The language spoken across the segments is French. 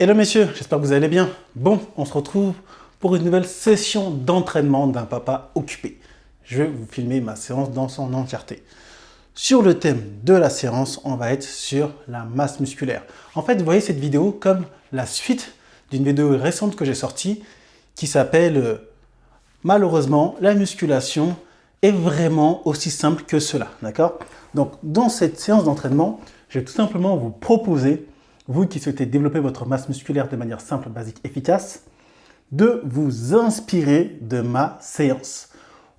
Hello messieurs, j'espère que vous allez bien. Bon, on se retrouve pour une nouvelle session d'entraînement d'un papa occupé. Je vais vous filmer ma séance dans son entièreté. Sur le thème de la séance, on va être sur la masse musculaire. En fait, vous voyez cette vidéo comme la suite d'une vidéo récente que j'ai sortie qui s'appelle malheureusement, la musculation est vraiment aussi simple que cela, d'accord? Donc, dans cette séance d'entraînement, je vais tout simplement vous proposer, vous qui souhaitez développer votre masse musculaire de manière simple, basique, efficace, de vous inspirer de ma séance.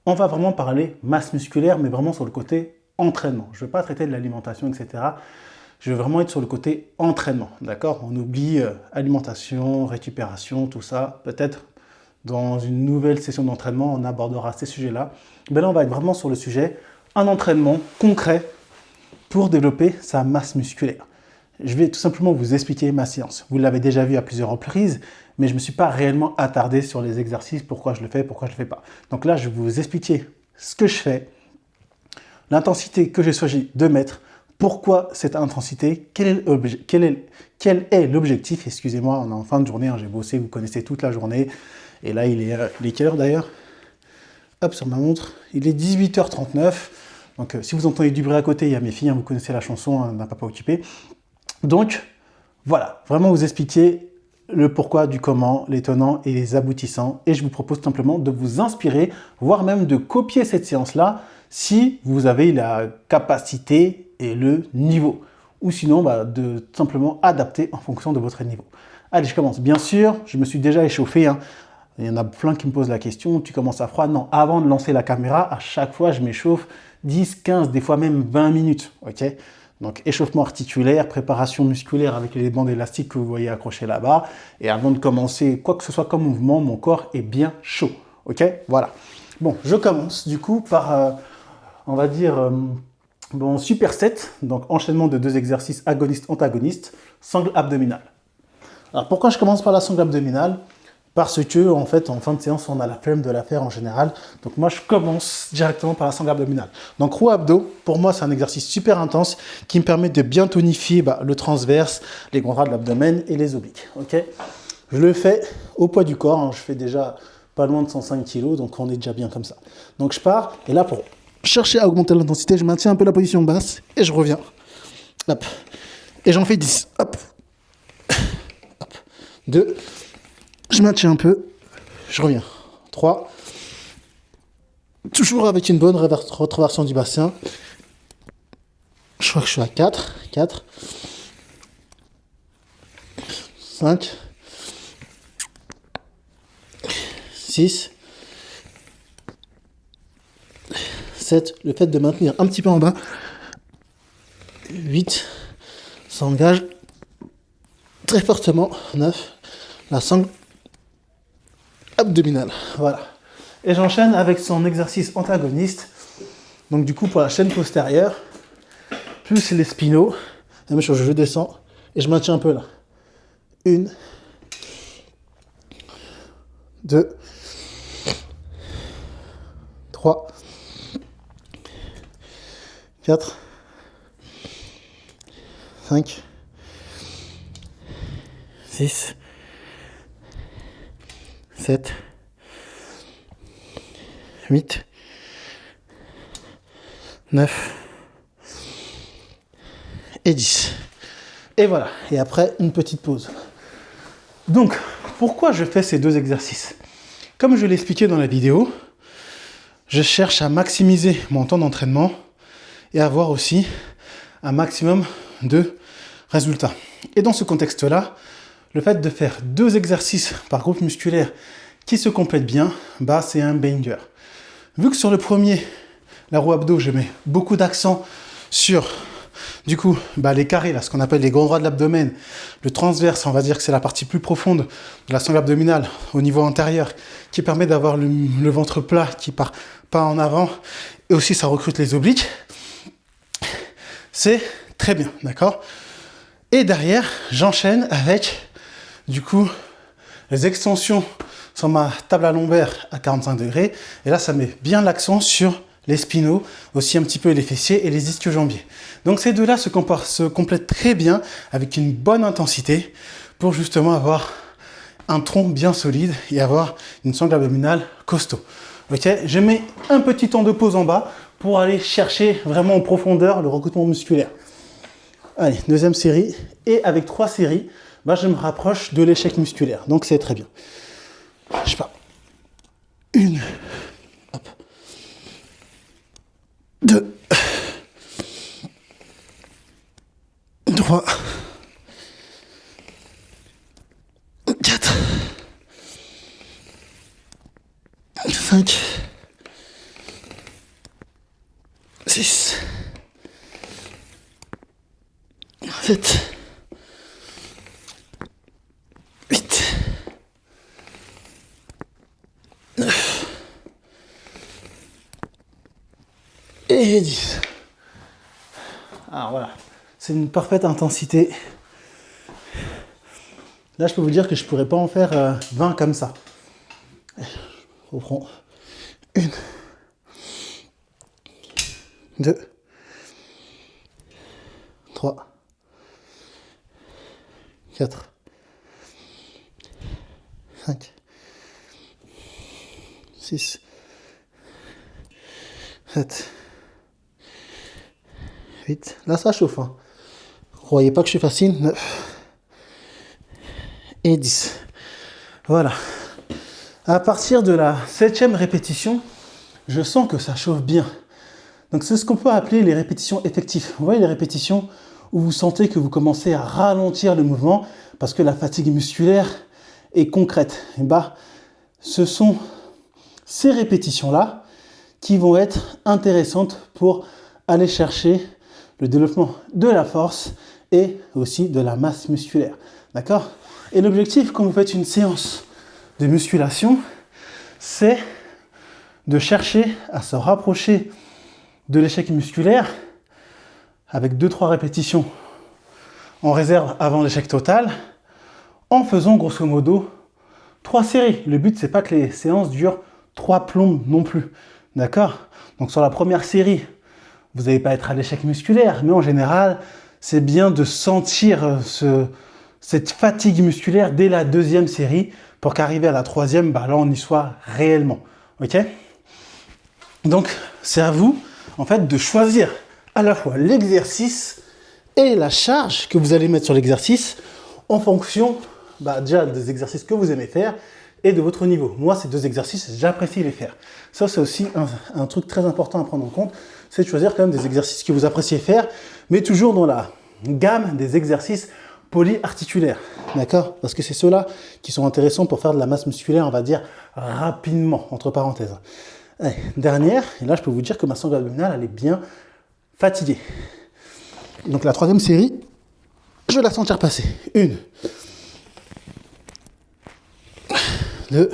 On va vraiment parler masse musculaire, mais vraiment sur le côté entraînement. Je ne vais pas traiter de l'alimentation, etc. Je vais vraiment être sur le côté entraînement, d'accord? On oublie alimentation, récupération, tout ça, peut-être. Dans une nouvelle session d'entraînement, on abordera ces sujets-là. Mais là, on va être vraiment sur le sujet, un entraînement concret pour développer sa masse musculaire. Je vais tout simplement vous expliquer ma séance. Vous l'avez déjà vu à plusieurs reprises, mais je ne me suis pas réellement attardé sur les exercices, pourquoi je le fais, pourquoi je ne le fais pas. Donc là, je vais vous expliquer ce que je fais, l'intensité que j'ai choisi de mettre, pourquoi cette intensité, quel est l'objectif. Excusez-moi, on est en fin de journée, j'ai bossé, vous connaissez toute la journée. Et là, il est quelle heure d'ailleurs? Hop, sur ma montre, il est 18h39. Donc, si vous entendez du bruit à côté, il y a mes filles, vous connaissez la chanson d'un papa occupé. Donc, voilà, vraiment vous expliquer le pourquoi, du comment, les tenants et les aboutissants. Et je vous propose simplement de vous inspirer, voire même de copier cette séance-là, si vous avez la capacité et le niveau. Ou sinon, de simplement adapter en fonction de votre niveau. Allez, je commence. Bien sûr, je me suis déjà échauffé, Il y en a plein qui me posent la question, tu commences à froid? Non, avant de lancer la caméra, à chaque fois, je m'échauffe 10, 15, des fois même 20 minutes. Ok? Donc, échauffement articulaire, préparation musculaire avec les bandes élastiques que vous voyez accrochées là-bas. Et avant de commencer quoi que ce soit comme mouvement, mon corps est bien chaud. Ok? Voilà. Bon, je commence du coup par, on va dire, superset. Donc, enchaînement de 2 exercices agonistes-antagonistes, sangle abdominale. Alors, pourquoi je commence par la sangle abdominale? Parce que, en fait, en fin de séance, on a la flemme de la faire en général. Donc, moi, je commence directement par la sangle abdominale. Donc, roue abdos, pour moi, c'est un exercice super intense qui me permet de bien tonifier le transverse, les grands bras de l'abdomen et les obliques. Okay, je le fais au poids du corps. Je fais déjà pas loin de 105 kg, donc on est déjà bien comme ça. Donc, je pars. Et là, pour chercher à augmenter l'intensité, je maintiens un peu la position basse et je reviens. Hop. Et j'en fais 10. Hop. Hop. 2. Je maintiens un peu, je reviens. 3. Toujours avec une bonne rétroversion du bassin. Je crois que je suis à 4. 4. 5. 6. 7. Le fait de maintenir un petit peu en bas. 8. S'engage très fortement. 9. La sangle abdominale, voilà. Et j'enchaîne avec son exercice antagoniste. Donc du coup pour la chaîne postérieure, plus les spinaux. La même chose, je descends et je maintiens un peu là. 1, 2, 3, 4, 5, 6, 7, 8, 9 et 10. Et voilà. Et après, une petite pause. Donc, pourquoi je fais ces 2 exercices? Comme je l'ai expliqué dans la vidéo, je cherche à maximiser mon temps d'entraînement et avoir aussi un maximum de résultats. Et dans ce contexte-là, le fait de faire 2 exercices par groupe musculaire qui se complètent bien, c'est un banger. Vu que sur le premier, la roue abdos, je mets beaucoup d'accent sur, du coup, les carrés, là, ce qu'on appelle les grands bras de l'abdomen, le transverse, on va dire que c'est la partie plus profonde de la sangle abdominale au niveau antérieur, qui permet d'avoir le ventre plat qui part pas en avant, et aussi ça recrute les obliques. C'est très bien, d'accord? Et derrière, j'enchaîne avec, du coup, les extensions sur ma table à lombaire à 45 degrés. Et là, ça met bien l'accent sur les spinaux, aussi un petit peu les fessiers et les ischio-jambiers. Donc ces 2-là se complètent très bien avec une bonne intensité pour justement avoir un tronc bien solide et avoir une sangle abdominale costaud. Ok, je mets un petit temps de pause en bas pour aller chercher vraiment en profondeur le recrutement musculaire. Allez, deuxième série. Et avec 3 séries, bah, je me rapproche de l'échec musculaire. Donc c'est très bien. Je pars. 1, 2, 3, 4, 5, 6, 7, 8, 9 et 10. Alors voilà, c'est une parfaite intensité. Là, je peux vous dire que je ne pourrais pas en faire 20 comme ça. Je reprends. 1, 2, 3, 4, 5, 6, 7, 8. Là, ça chauffe. Hein. Croyez pas que je suis facile. 9 et 10. Voilà. À partir de la 7e répétition, je sens que ça chauffe bien. Donc, c'est ce qu'on peut appeler les répétitions effectives. Vous voyez les répétitions où vous sentez que vous commencez à ralentir le mouvement parce que la fatigue musculaire est concrète. Et bah, ce sont ces répétitions-là qui vont être intéressantes pour aller chercher le développement de la force et aussi de la masse musculaire. D'accord ? Et l'objectif, quand vous faites une séance de musculation, c'est de chercher à se rapprocher de l'échec musculaire avec 2-3 répétitions en réserve avant l'échec total, en faisant grosso modo 3 séries. Le but, c'est pas que les séances durent 3 plombes non plus. D'accord ? Donc sur la première série, vous n'allez pas être à l'échec musculaire, mais en général, c'est bien de sentir cette fatigue musculaire dès la 2e série pour qu'arriver à la 3e, bah là, on y soit réellement. Ok ? Donc, c'est à vous, en fait, de choisir à la fois l'exercice et la charge que vous allez mettre sur l'exercice en fonction déjà des exercices que vous aimez faire et de votre niveau. Moi, ces 2 exercices, j'apprécie les faire. Ça, c'est aussi un truc très important à prendre en compte, c'est de choisir quand même des exercices que vous appréciez faire, mais toujours dans la gamme des exercices polyarticulaires. D'accord ? Parce que c'est ceux-là qui sont intéressants pour faire de la masse musculaire, on va dire, rapidement, entre parenthèses. Allez, dernière, et là, je peux vous dire que ma sangle abdominale, elle est bien fatiguée. Donc la 3e série, je vais la sentir passer. 1, 2,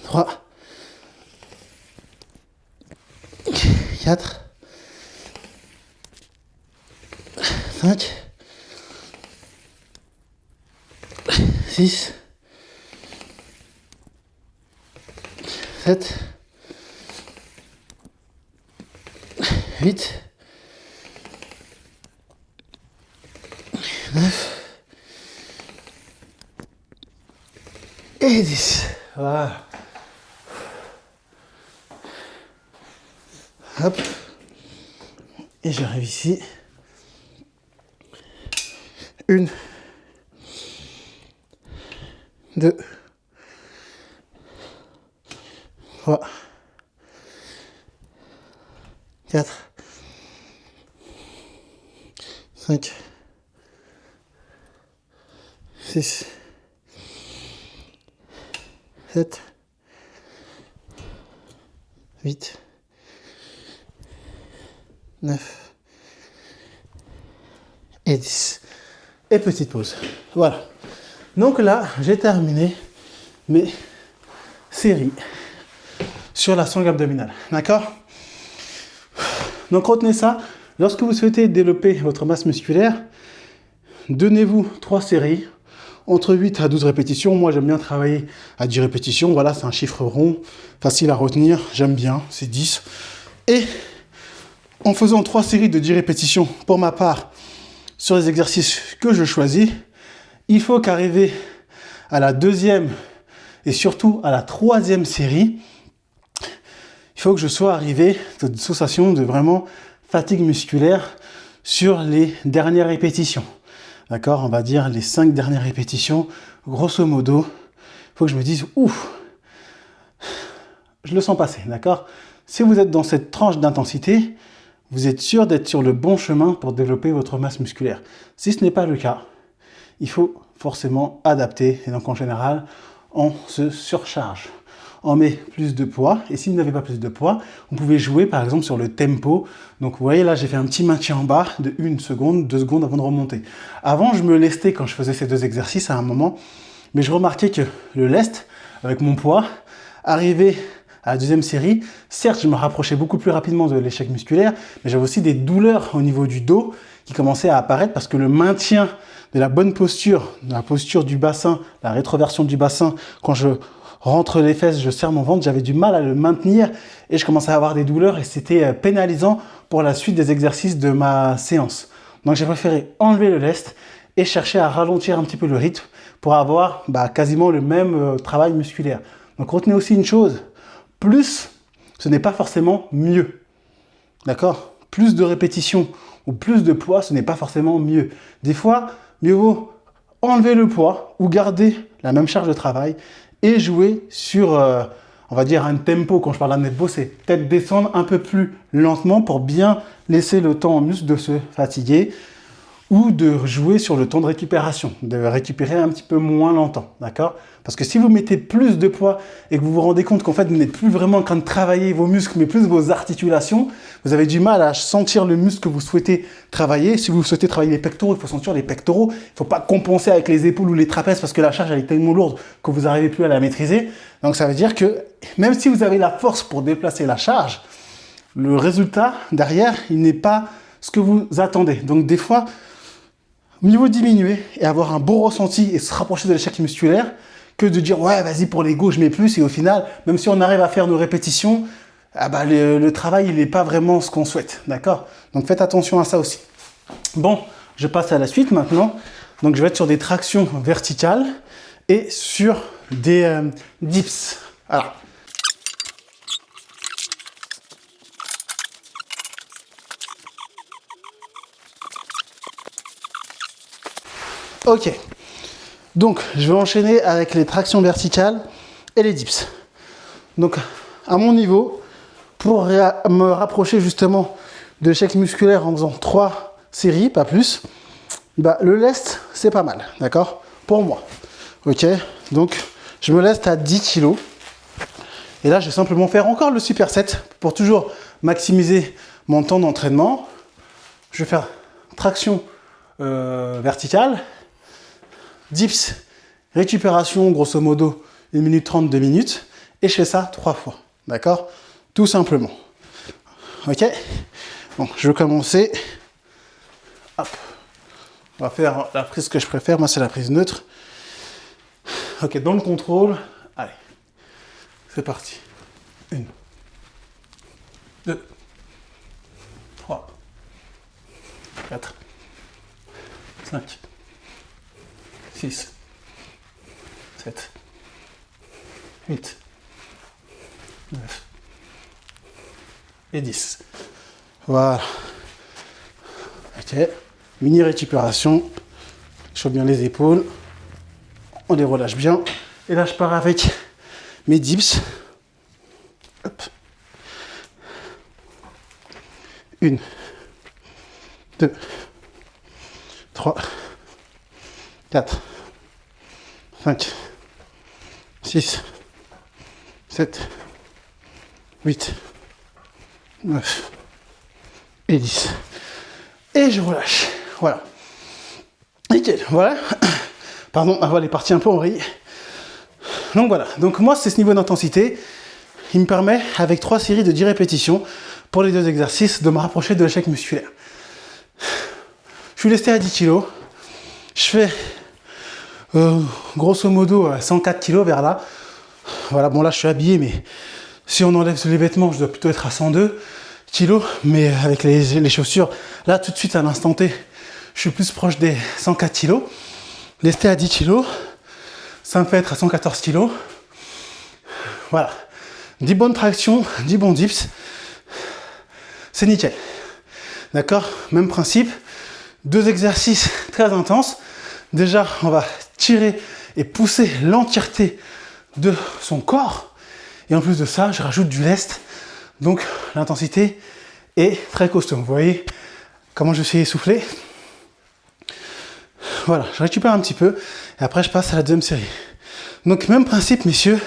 3, 4, 5, 6, 7, 8, 9 et 10. Voilà. Hop. Et j'arrive ici. 1, 2, 3, 4, 5, 6, 7, 8, 9 et 10. Et petite pause. Voilà. Donc là, j'ai terminé mes séries sur la sangle abdominale. D'accord ? Donc retenez ça. Lorsque vous souhaitez développer votre masse musculaire, donnez-vous 3 séries entre 8 à 12 répétitions. Moi, j'aime bien travailler à 10 répétitions. Voilà, c'est un chiffre rond, facile à retenir. J'aime bien, c'est 10. Et en faisant 3 séries de 10 répétitions, pour ma part, sur les exercices que je choisis, il faut qu'arriver à la deuxième et surtout à la troisième série, il faut que je sois arrivé à une sensation de vraiment fatigue musculaire sur les dernières répétitions. D'accord? On va dire les 5 dernières répétitions. Grosso modo, il faut que je me dise, ouf, je le sens passer. D'accord? Si vous êtes dans cette tranche d'intensité, vous êtes sûr d'être sur le bon chemin pour développer votre masse musculaire. Si ce n'est pas le cas, il faut forcément adapter. Et donc en général, on se surcharge. On met plus de poids. Et si vous n'avez pas plus de poids, vous pouvez jouer par exemple sur le tempo. Donc vous voyez là, j'ai fait un petit maintien en bas de 1 seconde, 2 secondes avant de remonter. Avant, je me lestais quand je faisais ces 2 exercices à un moment. Mais je remarquais que le lest, avec mon poids, arrivait à la deuxième série. Certes, je me rapprochais beaucoup plus rapidement de l'échec musculaire, mais j'avais aussi des douleurs au niveau du dos qui commençaient à apparaître parce que le maintien de la bonne posture, de la posture du bassin, la rétroversion du bassin, quand je rentre les fesses, je serre mon ventre, j'avais du mal à le maintenir et je commençais à avoir des douleurs et c'était pénalisant pour la suite des exercices de ma séance. Donc j'ai préféré enlever le lest et chercher à ralentir un petit peu le rythme pour avoir quasiment le même travail musculaire. Donc retenez aussi une chose, plus, ce n'est pas forcément mieux. D'accord? Plus de répétitions ou plus de poids, ce n'est pas forcément mieux. Des fois, mieux vaut enlever le poids ou garder la même charge de travail et jouer sur, on va dire, un tempo. Quand je parle d'un tempo, c'est peut-être descendre un peu plus lentement pour bien laisser le temps aux muscles de se fatiguer ou de jouer sur le temps de récupération, de récupérer un petit peu moins longtemps, d'accord? Parce que si vous mettez plus de poids et que vous vous rendez compte qu'en fait, vous n'êtes plus vraiment en train de travailler vos muscles, mais plus vos articulations, vous avez du mal à sentir le muscle que vous souhaitez travailler. Si vous souhaitez travailler les pectoraux, il faut sentir les pectoraux. Il ne faut pas compenser avec les épaules ou les trapèzes parce que la charge elle est tellement lourde que vous n'arrivez plus à la maîtriser. Donc ça veut dire que même si vous avez la force pour déplacer la charge, le résultat derrière, il n'est pas ce que vous attendez. Donc des fois, mieux vaut diminuer et avoir un bon ressenti et se rapprocher de l'échec musculaire que de dire ouais vas-y pour l'ego je mets plus et au final même si on arrive à faire nos répétitions le travail il n'est pas vraiment ce qu'on souhaite, d'accord? Donc faites attention à ça aussi. Bon, je passe à la suite maintenant. Donc je vais être sur des tractions verticales et sur des dips. Alors ok, donc je vais enchaîner avec les tractions verticales et les dips. Donc à mon niveau, pour me rapprocher justement de l'échec musculaire en faisant 3 séries, pas plus, le lest c'est pas mal, d'accord? Pour moi. Ok, donc je me leste à 10 kg. Et là je vais simplement faire encore le superset pour toujours maximiser mon temps d'entraînement. Je vais faire traction verticale. Dips, récupération, grosso modo, 1 minute 30, 2 minutes. Et je fais ça 3 fois. D'accord? Tout simplement. Ok? Bon, je vais commencer. Hop. On va faire la prise que je préfère. Moi, c'est la prise neutre. Ok, dans le contrôle. Allez. C'est parti. 1, 2, 3, 4, 5. 6, 7, 8, 9 et 10. Voilà. Ok. Mini récupération. Je chauffe bien les épaules. On les relâche bien. Et là, je pars avec mes dips. Hop. 1, 2, 3, 4, 5, 6, 7, 8, 9 et 10. Et je relâche. Voilà. Nickel. Voilà. Pardon, ma voix est partie un peu en vrille. Donc voilà. Donc moi, c'est ce niveau d'intensité. Il me permet, avec 3 séries de 10 répétitions, pour les 2 exercices, de me rapprocher de l'échec musculaire. Je suis lesté à 10 kg. Je fais grosso modo 104 kg vers là. Voilà, bon là je suis habillé, mais si on enlève les vêtements, je dois plutôt être à 102 kg. Mais avec les chaussures, là tout de suite à l'instant T, je suis plus proche des 104 kg. Lesté à 10 kg. Ça me fait être à 114 kg. Voilà. 10 bonnes tractions, 10 bons dips. C'est nickel. D'accord? Même principe. 2 exercices très intenses. Déjà, on va tirer et pousser l'entièreté de son corps. Et en plus de ça, je rajoute du lest. Donc, l'intensité est très costaud. Vous voyez comment je suis essoufflé? Voilà, je récupère un petit peu. Et après, je passe à la deuxième série. Donc, même principe, messieurs.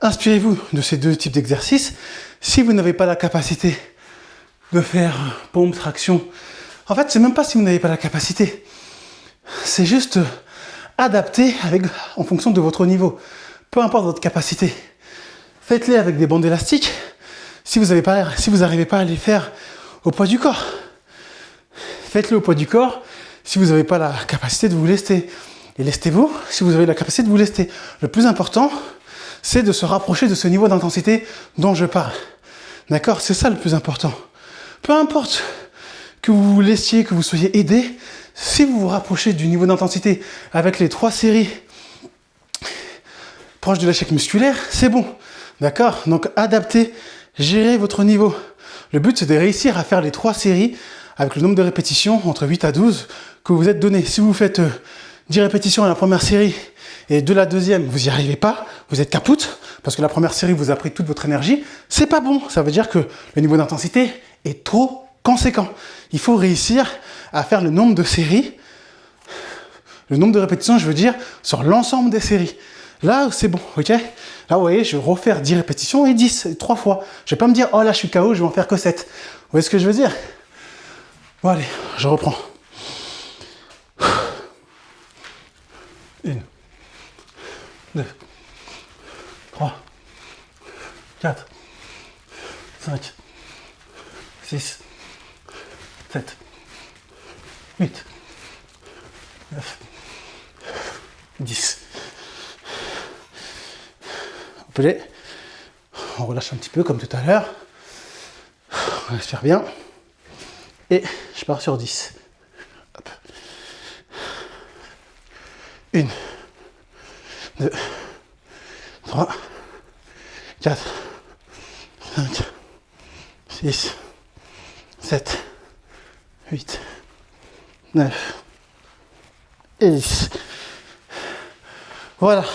Inspirez-vous de ces deux types d'exercices. Si vous n'avez pas la capacité de faire pompe, traction, en fait, c'est même pas si vous n'avez pas la capacité. C'est juste adapter en fonction de votre niveau. Peu importe votre capacité. Faites-les avec des bandes élastiques si vous n'arrivez pas à les faire au poids du corps. Faites-le au poids du corps si vous n'avez pas la capacité de vous lester. Et lestez-vous si vous avez la capacité de vous lester. Le plus important, c'est de se rapprocher de ce niveau d'intensité dont je parle. D'accord? C'est ça le plus important. Peu importe que vous vous lestiez, que vous soyez aidé, si vous vous rapprochez du niveau d'intensité avec les 3 séries proches de l'échec musculaire, c'est bon. D'accord? Donc adaptez, gérez votre niveau. Le but, c'est de réussir à faire les 3 séries avec le nombre de répétitions entre 8 à 12 que vous êtes donné. Si vous faites 10 répétitions à la première série et de la deuxième, vous n'y arrivez pas, vous êtes capoute, parce que la première série vous a pris toute votre énergie, c'est pas bon. Ça veut dire que le niveau d'intensité est trop conséquent. Il faut réussir à faire le nombre de séries, le nombre de répétitions, je veux dire, sur l'ensemble des séries. Là, c'est bon, ok? Là, vous voyez, je vais refaire 10 répétitions et 10, 3 fois. Je vais pas me dire, oh là, je suis KO, je vais en faire que 7. Vous voyez ce que je veux dire? Bon, allez, je reprends. 1, 2, 3, 4, 5, 6, 7, 8, 9, 10. On relâche un petit peu comme tout à l'heure. On respire bien. Et je pars sur 10. Hop. 1, 2, 3, 4, 5, 6, 7, 8, 9 et 10. Voilà.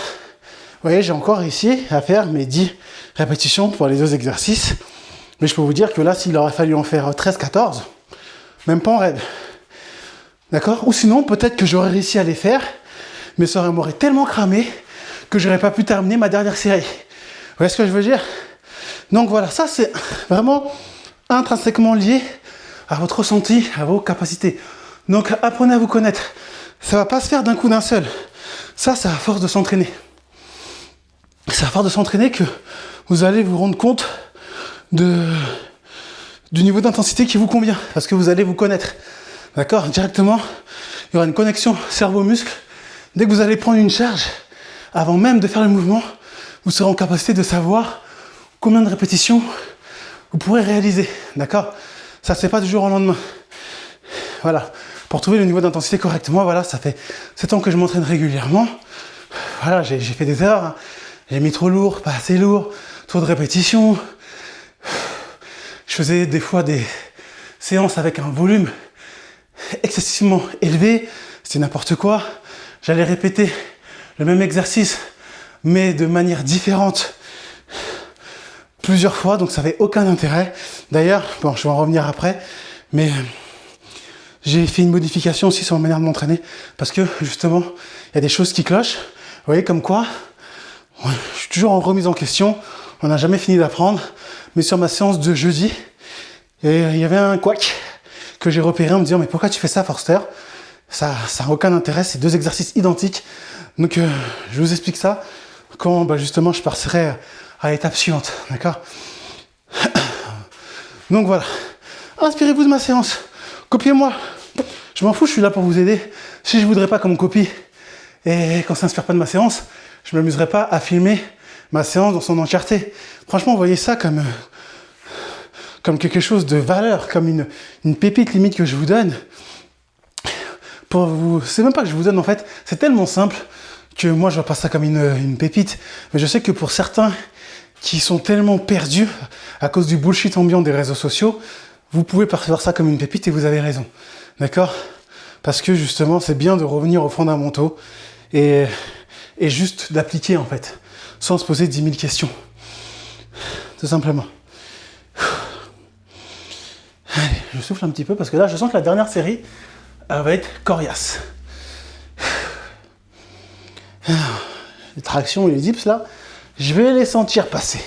Vous voyez, j'ai encore réussi à faire mes 10 répétitions pour les 2 exercices. Mais je peux vous dire que là, s'il aurait fallu en faire 13-14, même pas en rêve. D'accord? Ou sinon, peut-être que j'aurais réussi à les faire, mais ça m'aurait tellement cramé que j'aurais pas pu terminer ma dernière série. Vous voyez ce que je veux dire? Donc voilà, ça c'est vraiment intrinsèquement lié à votre ressenti, à vos capacités. Donc apprenez à vous connaître. Ça va pas se faire d'un coup d'un seul. Ça, c'est à force de s'entraîner. C'est à force de s'entraîner que vous allez vous rendre compte du niveau d'intensité qui vous convient, parce que vous allez vous connaître. D'accord? Directement, il y aura une connexion cerveau-muscle. Dès que vous allez prendre une charge, avant même de faire le mouvement, vous serez en capacité de savoir combien de répétitions vous pourrez réaliser. D'accord? Ça ne se fait pas du jour au lendemain. Voilà. Pour trouver le niveau d'intensité correctement, voilà, ça fait 7 ans que je m'entraîne régulièrement. Voilà, j'ai fait des erreurs. Hein. J'ai mis trop lourd, pas assez lourd, trop de répétitions. Je faisais des fois des séances avec un volume excessivement élevé. C'était n'importe quoi. J'allais répéter le même exercice, mais de manière différente plusieurs fois, donc ça n'avait aucun intérêt. D'ailleurs, bon, je vais en revenir après, mais j'ai fait une modification aussi sur ma manière de m'entraîner, parce que justement, il y a des choses qui clochent. Vous voyez, comme quoi, je suis toujours en remise en question, on n'a jamais fini d'apprendre, mais sur ma séance de jeudi, il y avait un couac que j'ai repéré en me disant, mais pourquoi tu fais ça, Forster? Ça n'a aucun intérêt, c'est 2 exercices identiques. Donc, je vous explique ça quand justement je passerai à l'étape suivante, d'accord? Donc voilà, inspirez-vous de ma séance, copiez-moi, je m'en fous, je suis là pour vous aider. Si je voudrais pas qu'on me copie et qu'on s'inspire pas de ma séance, je m'amuserais pas à filmer ma séance dans son entièreté. Franchement, vous voyez ça comme comme quelque chose de valeur, comme une pépite limite que je vous donne. C'est même pas que je vous donne en fait, c'est tellement simple que moi je vois pas ça comme une pépite. Mais je sais que pour certains qui sont tellement perdus à cause du bullshit ambiant des réseaux sociaux, vous pouvez percevoir ça comme une pépite et vous avez raison. D'accord? Parce que justement, c'est bien de revenir aux fondamentaux et juste d'appliquer en fait, sans se poser 10 000 questions. Tout simplement. Allez, je souffle un petit peu parce que là, je sens que la dernière série va être coriace. Les tractions et les dips là, je vais les sentir passer.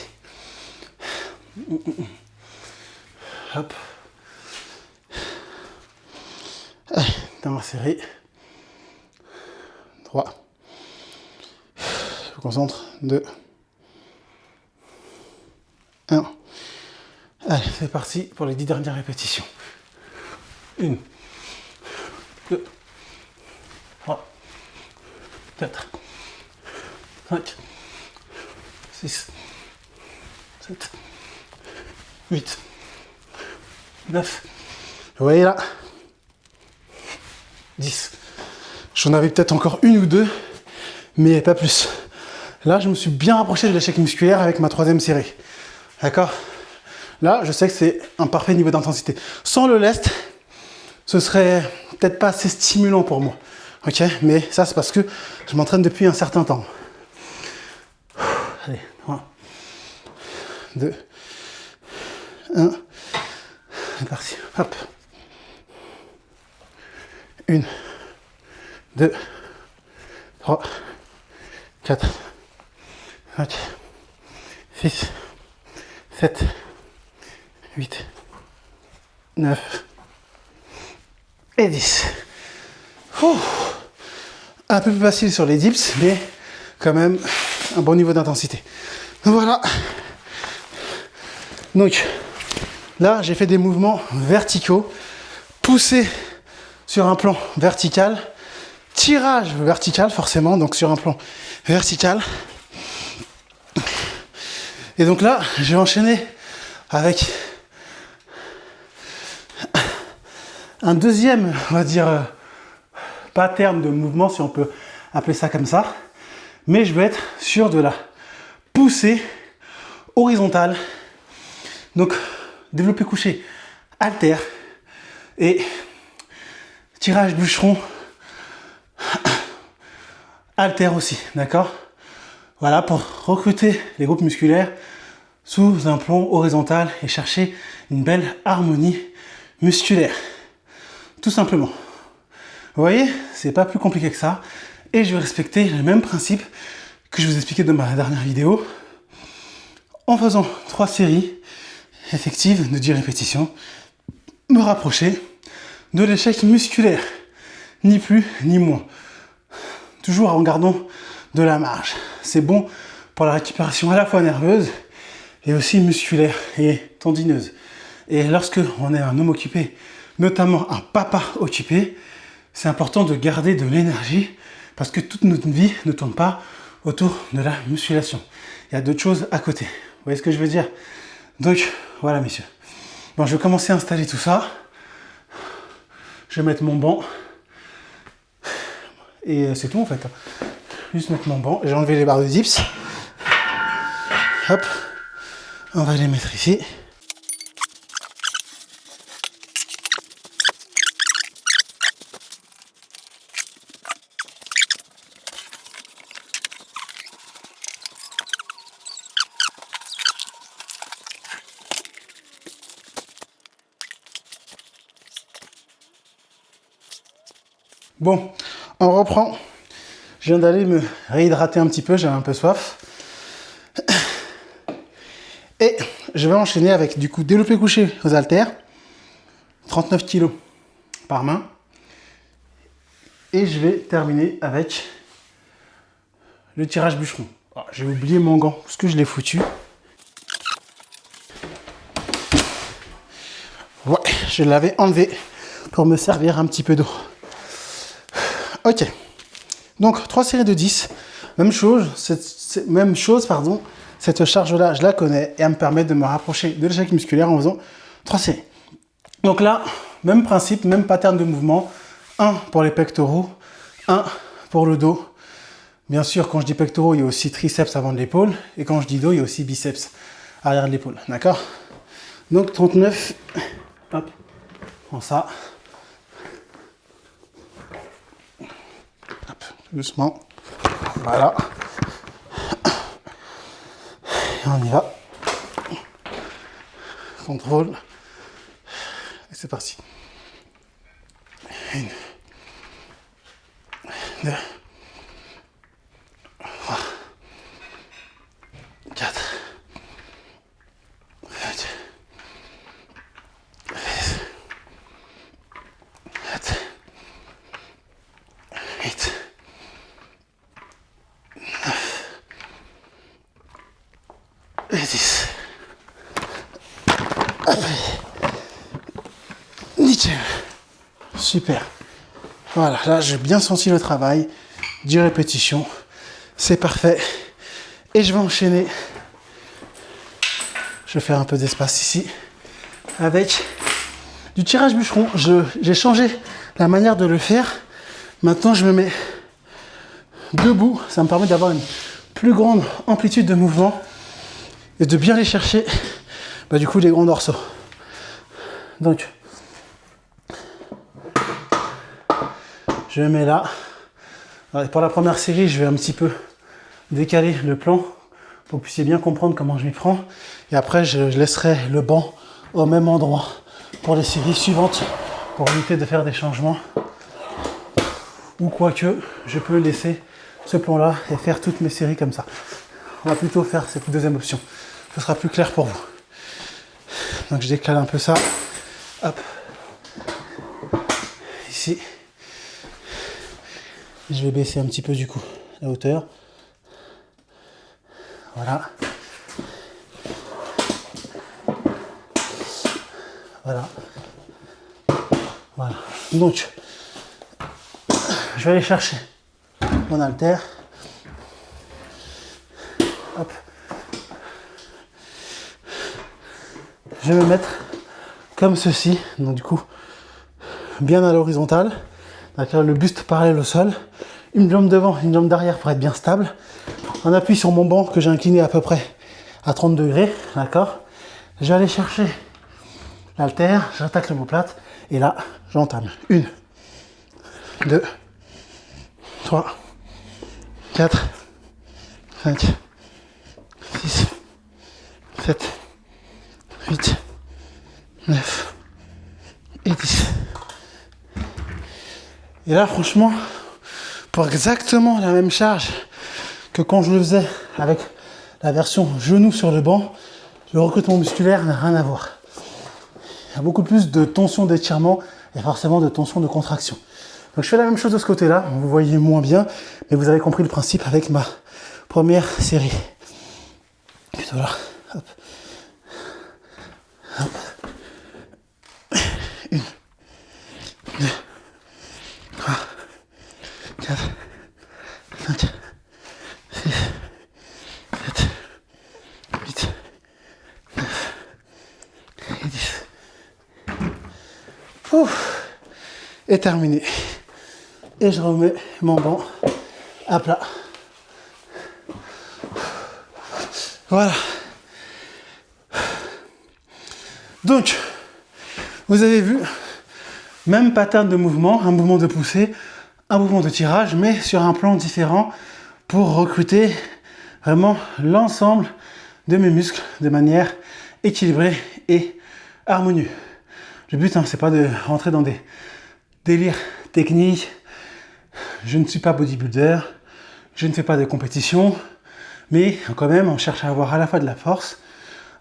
Hop. Allez, dernière série. 3. Je me concentre. 2. 1. Allez, c'est parti pour les 10 dernières répétitions. 1, 2, 3, 4, 5, 6, 7, 8, 9. Vous voyez là, 10. J'en avais peut-être encore une ou deux, mais pas plus. Là, je me suis bien rapproché de l'échec musculaire avec ma 3e série. D'accord? Là, je sais que c'est un parfait niveau d'intensité. Sans le lest, ce serait peut-être pas assez stimulant pour moi. Ok? Mais ça, c'est parce que je m'entraîne depuis un certain temps. Allez, 3, 2, 1. C'est parti. Hop. 1, 2, 3, 4, 5, 6, 7, 8, 9 et 10. Ouh. Un peu plus facile sur les dips, mais quand même un bon niveau d'intensité. Voilà. Donc là, j'ai fait des mouvements verticaux, poussés sur un plan vertical, tirage vertical forcément, donc sur un plan vertical. Et donc là, j'ai enchaîné avec un deuxième, on va dire, pattern de mouvement, si on peut appeler ça comme ça. Mais je vais être sur de la poussée horizontale. Donc, développé couché, haltère et tirage bûcheron, haltère aussi, d'accord? Voilà, pour recruter les groupes musculaires sous un plan horizontal et chercher une belle harmonie musculaire. Tout simplement. Vous voyez, c'est pas plus compliqué que ça. Et je vais respecter le même principe que je vous expliquais dans ma dernière vidéo. En faisant 3 séries effectives de 10 répétitions, me rapprocher de l'échec musculaire. Ni plus, ni moins. Toujours en gardant de la marge. C'est bon pour la récupération à la fois nerveuse et aussi musculaire et tendineuse. Et lorsque on est un homme occupé, notamment un papa occupé, c'est important de garder de l'énergie parce que toute notre vie ne tourne pas autour de la musculation. Il y a d'autres choses à côté. Vous voyez ce que je veux dire? Donc, voilà, messieurs. Bon, je vais commencer à installer tout ça. Je vais mettre mon banc. Et c'est tout, en fait. Juste mettre mon banc. J'ai enlevé les barres de dips. Hop. On va les mettre ici. Bon, on reprend. Je viens d'aller me réhydrater un petit peu, j'avais un peu soif. Et je vais enchaîner avec du coup développé couché aux haltères, 39 kg par main. Et je vais terminer avec le tirage bûcheron. Oh, j'ai oublié mon gant, parce que je l'ai foutu. Ouais, je l'avais enlevé pour me servir un petit peu d'eau. Ok, donc 3 séries de 10, même chose, cette charge-là, je la connais et elle me permet de me rapprocher de l'échec musculaire en faisant 3 séries. Donc là, même principe, même pattern de mouvement. 1 pour les pectoraux, 1 pour le dos. Bien sûr, quand je dis pectoraux, il y a aussi triceps avant de l'épaule. Et quand je dis dos, il y a aussi biceps arrière de l'épaule. D'accord? Donc 39. Hop. Prends ça. Hop. Doucement. Voilà. Et on y va. Contrôle. Et c'est parti. 1, 2, 3, 4, 5, 6, 7, 8, 9 et 10. Nickel. Super. Voilà, là j'ai bien senti le travail. 10 répétitions. C'est parfait. Et je vais enchaîner. Je vais faire un peu d'espace ici. Avec du tirage bûcheron. J'ai changé la manière de le faire. Maintenant je me mets debout. Ça me permet d'avoir une plus grande amplitude de mouvement. Et de bien aller chercher du coup les grands dorsaux. Donc je me mets là. Alors, pour la première série, je vais un petit peu décaler le plan pour que vous puissiez bien comprendre comment je m'y prends. Et après, je laisserai le banc au même endroit pour les séries suivantes pour éviter de faire des changements. Ou quoique, je peux laisser ce plan-là et faire toutes mes séries comme ça. On va plutôt faire cette deuxième option. Ce sera plus clair pour vous. Donc je décale un peu ça. Hop. Ici. Je vais baisser un petit peu du coup la hauteur. Voilà. Voilà. Voilà. Donc, je vais aller chercher mon haltère. Hop. Je vais me mettre comme ceci. Donc du coup, bien à l'horizontale. D'accord, le buste parallèle au sol. Une jambe devant, une jambe derrière pour être bien stable. On appuie sur mon banc que j'ai incliné à peu près à 30 degrés. D'accord. Je vais aller chercher l'haltère, j'attaque l'omoplate et là, j'entame. 1, 2, 3, 4, 5, 6, 7, 8, 9 et 10. Et là, franchement, pour exactement la même charge que quand je le faisais avec la version genou sur le banc, le recrutement musculaire n'a rien à voir. Il y a beaucoup plus de tension d'étirement et forcément de tension de contraction. Donc je fais la même chose de ce côté-là, vous voyez moins bien, mais vous avez compris le principe avec ma première série. Plutôt là, hop. Hop. 1, 2, 3, 4, 5, 6, 7, 8, 9 et 10. Ouf. Et terminé. Et je remets mon banc à plat. Voilà. Donc, vous avez vu, même pattern de mouvement, un mouvement de poussée, un mouvement de tirage, mais sur un plan différent pour recruter vraiment l'ensemble de mes muscles de manière équilibrée et harmonieuse. Le but, c'est pas de rentrer dans des délires techniques. Je ne suis pas bodybuilder, je ne fais pas de compétition, mais quand même, on cherche à avoir à la fois de la force,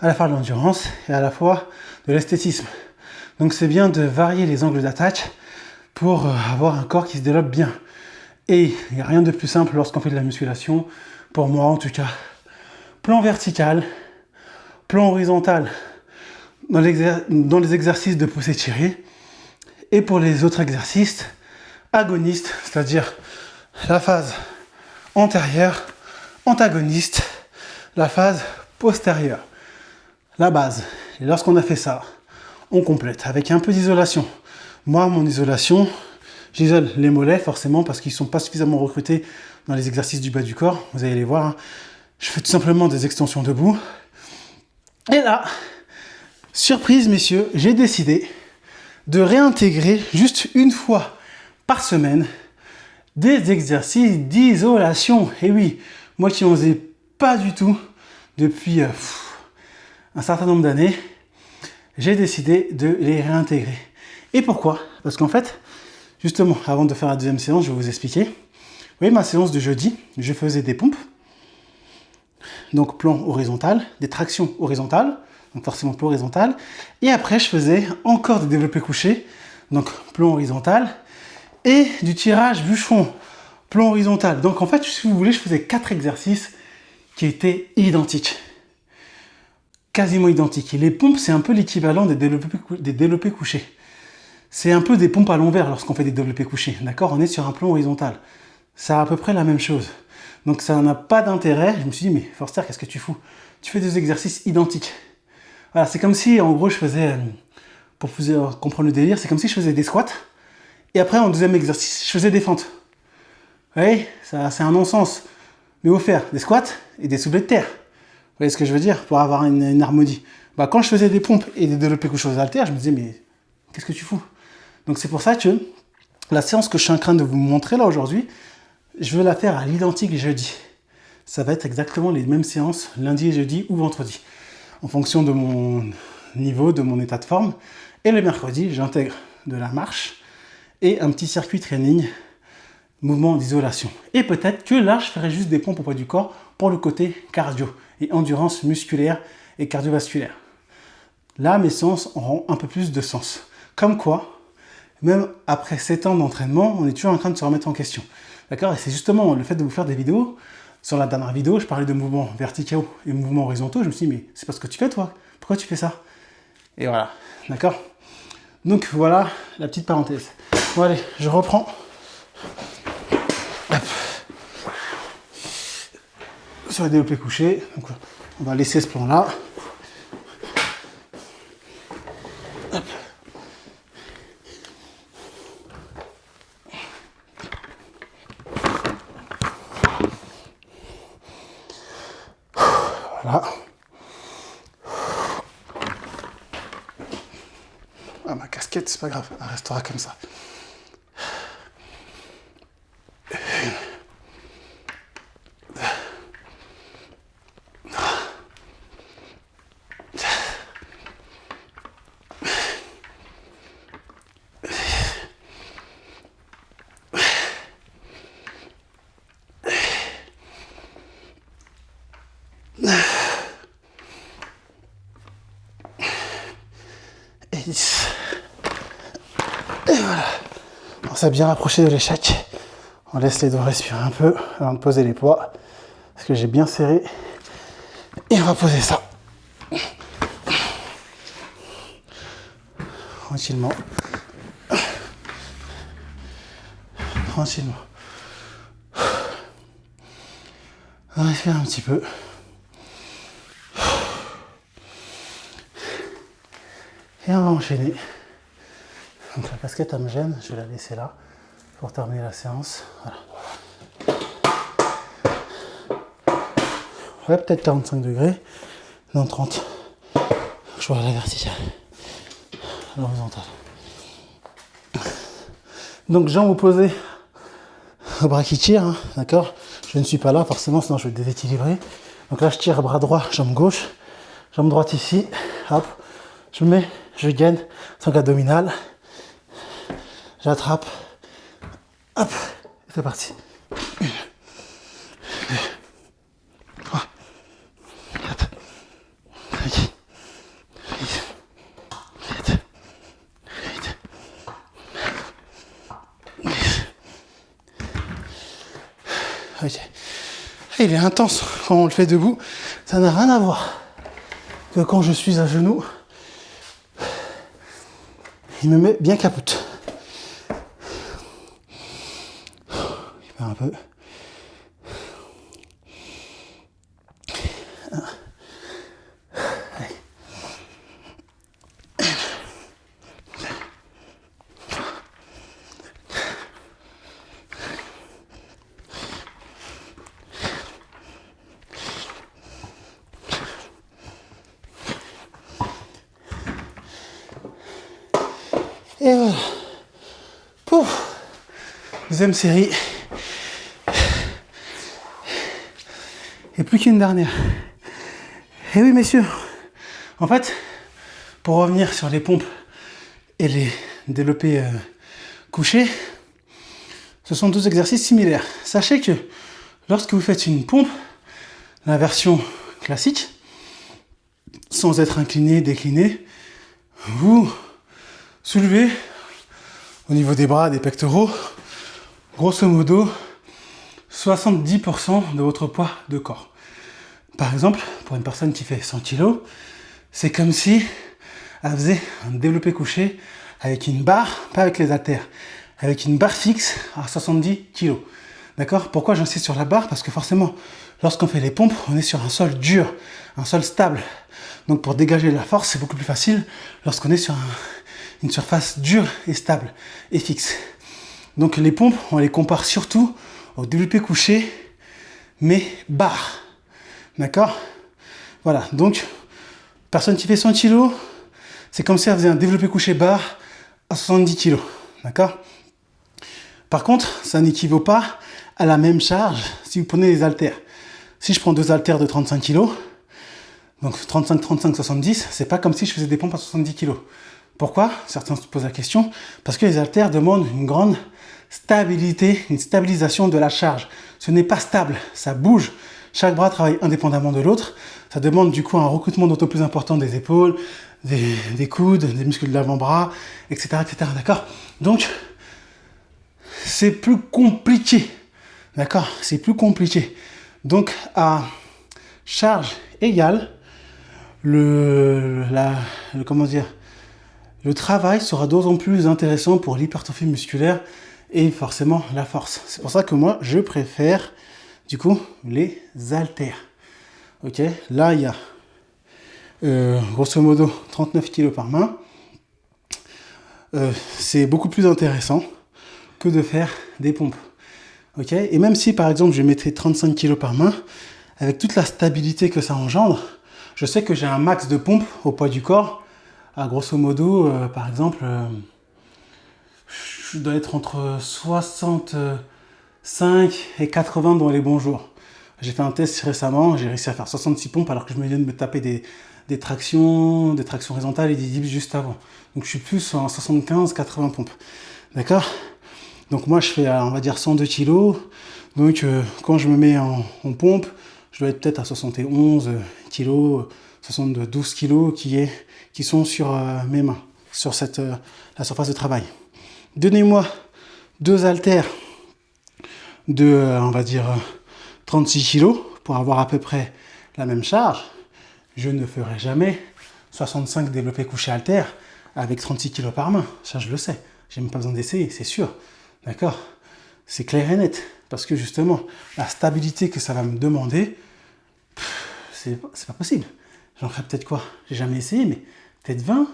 à la fois de l'endurance et à la fois de l'esthétisme. Donc c'est bien de varier les angles d'attaque pour avoir un corps qui se développe bien. Et il n'y a rien de plus simple lorsqu'on fait de la musculation, pour moi en tout cas. Plan vertical, plan horizontal dans les exercices de poussée tirée. Et pour les autres exercices, agonistes, c'est-à-dire la phase antérieure, antagoniste, la phase postérieure. La base. Et lorsqu'on a fait ça, on complète avec un peu d'isolation. Moi, mon isolation, j'isole les mollets forcément parce qu'ils ne sont pas suffisamment recrutés dans les exercices du bas du corps. Vous allez les voir. Hein. Je fais tout simplement des extensions debout. Et là, surprise messieurs, j'ai décidé de réintégrer juste une fois par semaine des exercices d'isolation. Et oui, moi qui n'en faisais pas du tout depuis un certain nombre d'années, j'ai décidé de les réintégrer. Et pourquoi? Parce qu'en fait, justement, avant de faire la deuxième séance, je vais vous expliquer. Vous voyez ma séance de jeudi, je faisais des pompes, donc plan horizontal, des tractions horizontales, donc forcément plan horizontal, et après je faisais encore des développés couchés, donc plan horizontal, et du tirage bûcheron, plan horizontal. Donc en fait, si vous voulez, je faisais 4 exercices qui étaient identiques. Quasiment identiques. Et les pompes, c'est un peu l'équivalent des développés couchés. C'est un peu des pompes à l'envers lorsqu'on fait des développés couchés. D'accord? On est sur un plan horizontal. C'est à peu près la même chose. Donc ça n'a pas d'intérêt. Je me suis dit, mais Forster, qu'est-ce que tu fous? Tu fais des exercices identiques. Voilà, c'est comme si, en gros, je faisais, pour vous comprendre le délire, c'est comme si je faisais des squats. Et après, en deuxième exercice, je faisais des fentes. Vous voyez? Ça, c'est un non-sens. Mais au faire des squats et des soulevés de terre. Vous voyez ce que je veux dire? Pour avoir une harmonie. Bah, quand je faisais des pompes et des développés couchés aux haltères, je me disais, mais qu'est-ce que tu fous? Donc c'est pour ça que la séance que je suis en train de vous montrer là aujourd'hui, je veux la faire à l'identique jeudi. Ça va être exactement les mêmes séances lundi et jeudi ou vendredi, en fonction de mon niveau, de mon état de forme. Et le mercredi, j'intègre de la marche et un petit circuit training, mouvement d'isolation. Et peut-être que là, je ferai juste des pompes au poids du corps pour le côté cardio et endurance musculaire et cardiovasculaire. Là, mes séances auront un peu plus de sens. Comme quoi, même après 7 ans d'entraînement, on est toujours en train de se remettre en question. D'accord? Et c'est justement le fait de vous faire des vidéos. Sur la dernière vidéo, je parlais de mouvements verticaux et mouvements horizontaux. Je me suis dit, mais c'est pas ce que tu fais, toi. Pourquoi tu fais ça? Et voilà. D'accord? Donc voilà la petite parenthèse. Bon, allez, je reprends. Hop. Sur les développés couchés. Donc, on va laisser ce plan-là. Hop. Voilà. Ah, ma casquette, c'est pas grave, elle restera comme ça. Et 10. Et voilà. On s'est bien rapproché de l'échec. On laisse les doigts respirer un peu avant de poser les poids. Parce que j'ai bien serré. Et on va poser ça. Tranquillement. Tranquillement. On respire un petit peu. Et on va enchaîner. Donc la casquette, elle me gêne. Je vais la laisser là pour terminer la séance. Voilà. Ouais, peut-être 45 degrés. Non, 30. Je vois la verticale. L'horizontale. Donc jambes opposées au bras qui tire, hein, d'accord? Je ne suis pas là forcément, sinon je vais déséquilibrer. Donc là je tire bras droit, jambe gauche, jambe droite ici, hop, je mets, je gaine, sangle abdominale, j'attrape, hop, c'est parti. 1, 2, 3, 4, 5, 6, 7, 8, 10. Ok. Il est intense quand on le fait debout. Ça n'a rien à voir que quand je suis à genoux. Il me met bien capote. Je perds un peu. Allez. Et voilà. Pouf. Deuxième série. Et plus qu'une dernière. Et oui, messieurs. En fait, pour revenir sur les pompes et les développés couchés, ce sont deux exercices similaires. Sachez que lorsque vous faites une pompe, la version classique, sans être incliné, décliné, vous soulevez au niveau des bras, des pectoraux, grosso modo, 70% de votre poids de corps. Par exemple, pour une personne qui fait 100 kg, c'est comme si elle faisait un développé couché avec une barre, pas avec les haltères, avec une barre fixe à 70 kg. D'accord? Pourquoi j'insiste sur la barre? Parce que forcément, lorsqu'on fait les pompes, on est sur un sol dur, un sol stable. Donc pour dégager la force, c'est beaucoup plus facile lorsqu'on est sur une surface dure et stable et fixe. Donc les pompes, on les compare surtout au développé couché, mais barre. D'accord? Voilà, donc, personne qui fait 100 kg, c'est comme si elle faisait un développé couché barre à 70 kg. D'accord? Par contre, ça n'équivaut pas à la même charge si vous prenez les haltères. Si je prends deux haltères de 35 kg, donc 35, 35, 70, c'est pas comme si je faisais des pompes à 70 kg. Pourquoi? Certains se posent la question. Parce que les haltères demandent une grande stabilité, une stabilisation de la charge. Ce n'est pas stable, ça bouge. Chaque bras travaille indépendamment de l'autre. Ça demande du coup un recrutement d'autant plus important des épaules, des coudes, des muscles de l'avant-bras, etc., etc. D'accord? Donc, c'est plus compliqué. D'accord? C'est plus compliqué. Donc, à charge égale, le travail sera d'autant plus intéressant pour l'hypertrophie musculaire et forcément la force. C'est pour ça que moi, je préfère du coup les haltères. Ok, là il y a grosso modo 39 kg par main. C'est beaucoup plus intéressant que de faire des pompes. Ok, et même si par exemple je mettrais 35 kg par main, avec toute la stabilité que ça engendre, je sais que j'ai un max de pompe au poids du corps. À grosso modo, par exemple, je dois être entre 65 et 80 dans les bons jours. J'ai fait un test récemment, j'ai réussi à faire 66 pompes alors que je me viens de me taper des tractions horizontales et des dips juste avant. Donc je suis plus en 75-80 pompes. D'accord? Donc moi je fais, on va dire, 102 kg. Donc quand je me mets en pompe, je dois être peut-être à 71 kg, 72 kg qui sont sur mes mains, sur la surface de travail. Donnez-moi deux haltères de, on va dire, 36 kg pour avoir à peu près la même charge. Je ne ferai jamais 65 développés couchés haltères avec 36 kg par main. Ça, je le sais. J'ai même pas besoin d'essayer, c'est sûr. D'accord? C'est clair et net. Parce que justement, la stabilité que ça va me demander, c'est pas possible. J'en ferai peut-être quoi? J'ai jamais essayé, mais peut-être 20.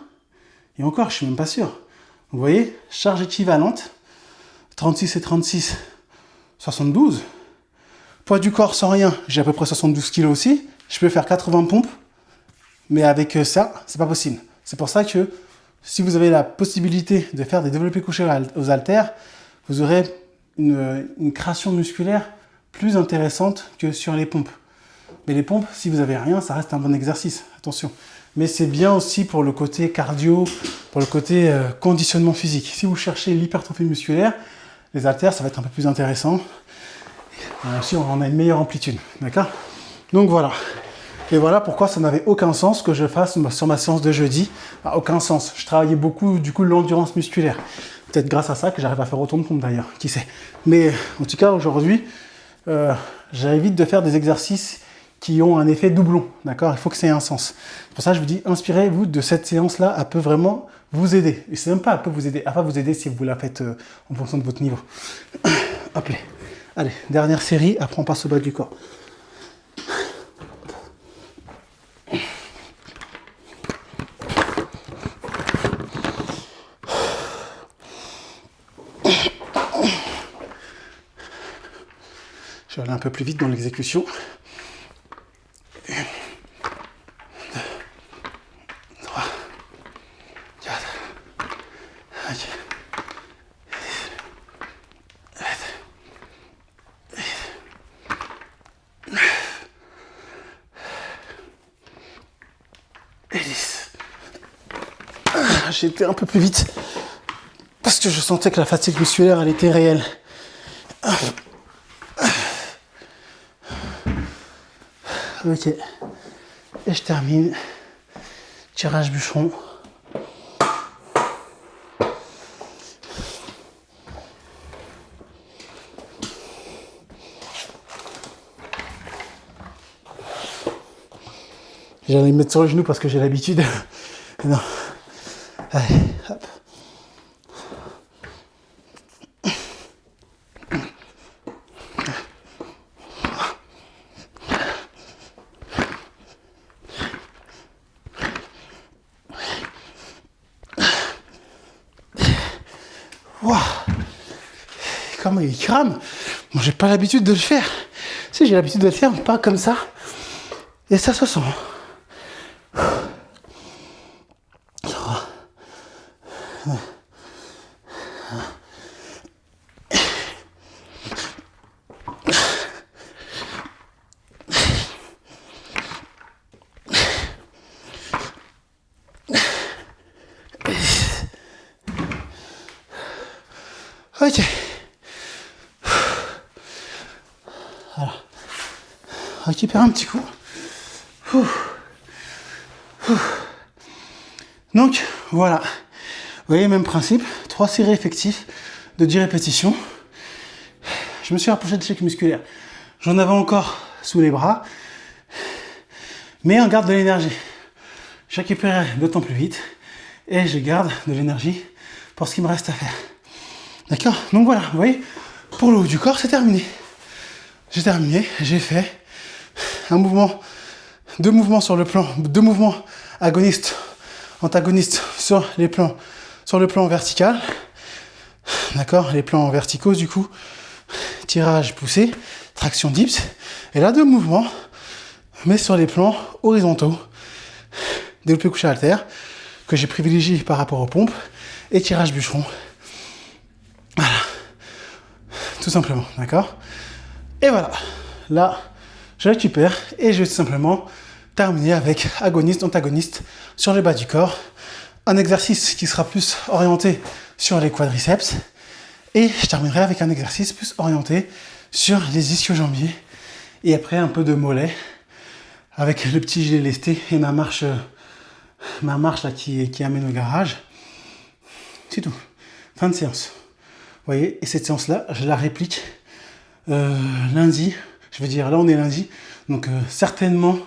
Et encore, je suis même pas sûr. Vous voyez, charge équivalente, 36 et 36, 72. Poids du corps sans rien, j'ai à peu près 72 kg aussi. Je peux faire 80 pompes, mais avec ça, c'est pas possible. C'est pour ça que si vous avez la possibilité de faire des développés couchés aux haltères, vous aurez une création musculaire plus intéressante que sur les pompes. Mais les pompes, si vous avez rien, ça reste un bon exercice, attention. Mais c'est bien aussi pour le côté cardio, pour le côté conditionnement physique. Si vous cherchez l'hypertrophie musculaire, les haltères, ça va être un peu plus intéressant. Et aussi, on a une meilleure amplitude, d'accord? Donc voilà. Et voilà pourquoi ça n'avait aucun sens que je fasse sur ma séance de jeudi. Aucun sens. Je travaillais beaucoup, du coup, l'endurance musculaire. Peut-être grâce à ça que j'arrive à faire autant de pompes d'ailleurs, qui sait. Mais en tout cas, aujourd'hui, j'évite de faire des exercices qui ont un effet doublon, d'accord? Il faut que ça ait un sens. C'est pour ça que je vous dis, inspirez-vous de cette séance-là, elle peut vraiment vous aider. Et c'est même pas elle peut vous aider, elle va vous aider si vous la faites en fonction de votre niveau. Hop là. Allez, dernière série, après on passe au bas du corps. Je vais aller un peu plus vite dans l'exécution. 1, 2, 3, 4, 5, j'ai été un peu plus vite parce que je sentais que la fatigue musculaire, elle était réelle. Ok. Et je termine. Tirage bûcheron. J'allais me mettre sur le genou parce que j'ai l'habitude. Non. Allez, hop. Waouh. Comment il crame. Bon, j'ai pas l'habitude de le faire. Si, j'ai l'habitude de le faire, mais pas comme ça. Et ça se sent. Ok. Voilà. On récupère un petit coup. Donc, voilà. Vous voyez, même principe. 3 séries effectifs de 10 répétitions. Je me suis rapproché de l'échec musculaire. J'en avais encore sous les bras. Mais on garde de l'énergie. Je récupère d'autant plus vite. Et je garde de l'énergie pour ce qu'il me reste à faire. D'accord? Donc voilà, vous voyez, pour le haut du corps, c'est terminé. J'ai terminé, j'ai fait un mouvement, 2 mouvements sur le plan, 2 mouvements agonistes, antagonistes sur le plan vertical. D'accord? Les plans verticaux, du coup, tirage poussé, traction dips. Et là, 2 mouvements, mais sur les plans horizontaux, développé couché haltère, que j'ai privilégié par rapport aux pompes, et tirage bûcheron. Voilà. Tout simplement, d'accord? Et voilà. Là, je récupère et je vais tout simplement terminer avec agoniste, antagoniste sur le bas du corps. Un exercice qui sera plus orienté sur les quadriceps. Et je terminerai avec un exercice plus orienté sur les ischio-jambiers. Et après, un peu de mollet avec le petit gilet lesté et ma marche là qui amène au garage. C'est tout. Fin de séance. Vous voyez, et cette séance-là, je la réplique lundi. Je veux dire, là on est lundi, donc certainement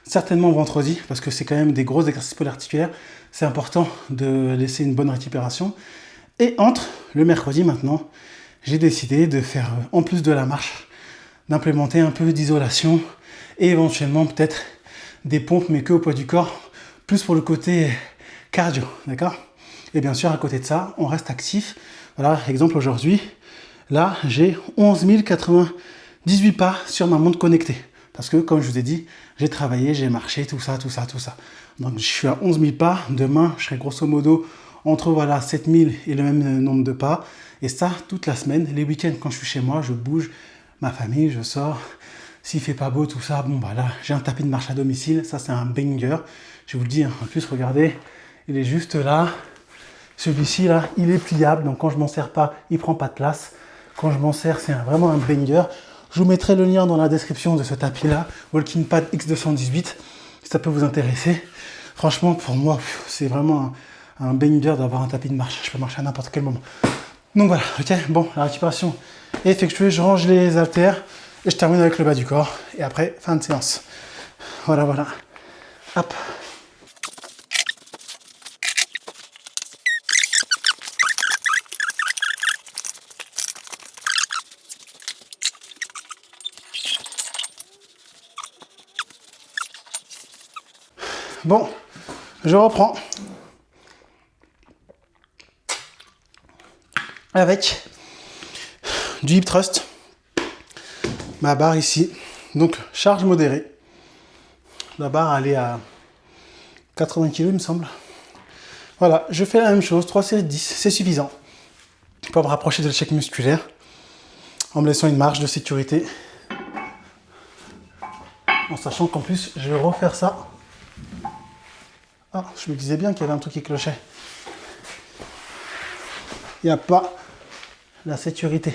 vendredi, parce que c'est quand même des gros exercices polyarticulaires. C'est important de laisser une bonne récupération. Et entre le mercredi maintenant, j'ai décidé de faire, en plus de la marche, d'implémenter un peu d'isolation et éventuellement peut-être des pompes, mais que au poids du corps, plus pour le côté cardio, d'accord? Et bien sûr, à côté de ça, on reste actif. Voilà, exemple aujourd'hui, là, j'ai 11 098 pas sur ma montre connectée. Parce que, comme je vous ai dit, j'ai travaillé, j'ai marché, tout ça. Donc, je suis à 11 000 pas. Demain, je serai grosso modo entre, voilà, 7 000 et le même nombre de pas. Et ça, toute la semaine. Les week-ends, quand je suis chez moi, je bouge ma famille, je sors. S'il fait pas beau, tout ça, bon, bah là, j'ai un tapis de marche à domicile. Ça, c'est un banger. Je vous le dis, hein. En plus, regardez, il est juste là. Celui-ci, là, il est pliable. Donc, quand je m'en sers pas, il prend pas de place. Quand je m'en sers, c'est vraiment un banger. Je vous mettrai le lien dans la description de ce tapis-là, Walking Pad X218, si ça peut vous intéresser. Franchement, pour moi, c'est vraiment un banger d'avoir un tapis de marche. Je peux marcher à n'importe quel moment. Donc voilà, ok, bon, la récupération est effectuée. Je range les haltères et je termine avec le bas du corps. Et après, fin de séance. Voilà. Hop. Bon, je reprends avec du hip thrust, ma barre ici, donc charge modérée. La barre elle est à 80 kg il me semble. Voilà, je fais la même chose, 3 séries de 10, c'est suffisant pour me rapprocher de l'échec musculaire en me laissant une marge de sécurité, en sachant qu'en plus je vais refaire ça. Ah, je me disais bien qu'il y avait un truc qui clochait. il n'y a pas la sécurité.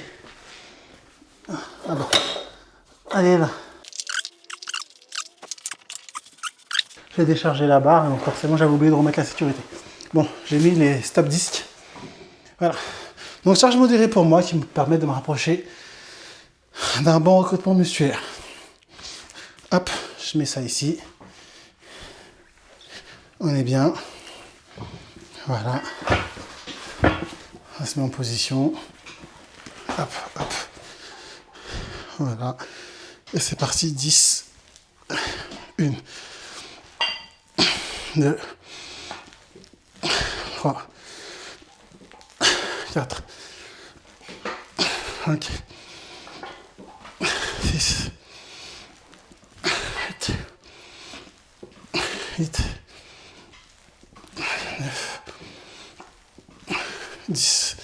Ah bon. Allez là. J'ai déchargé la barre, donc forcément j'avais oublié de remettre la sécurité. Bon, j'ai mis les stop disques. Voilà. Donc charge modérée pour moi qui me permet de me rapprocher d'un bon recrutement musculaire. Hop, je mets ça ici. On est bien. Voilà. On se met en position. Hop, hop. Voilà. Et c'est parti. 10. 1. 2. 3. 4. 5. 6. 8. 9. 10.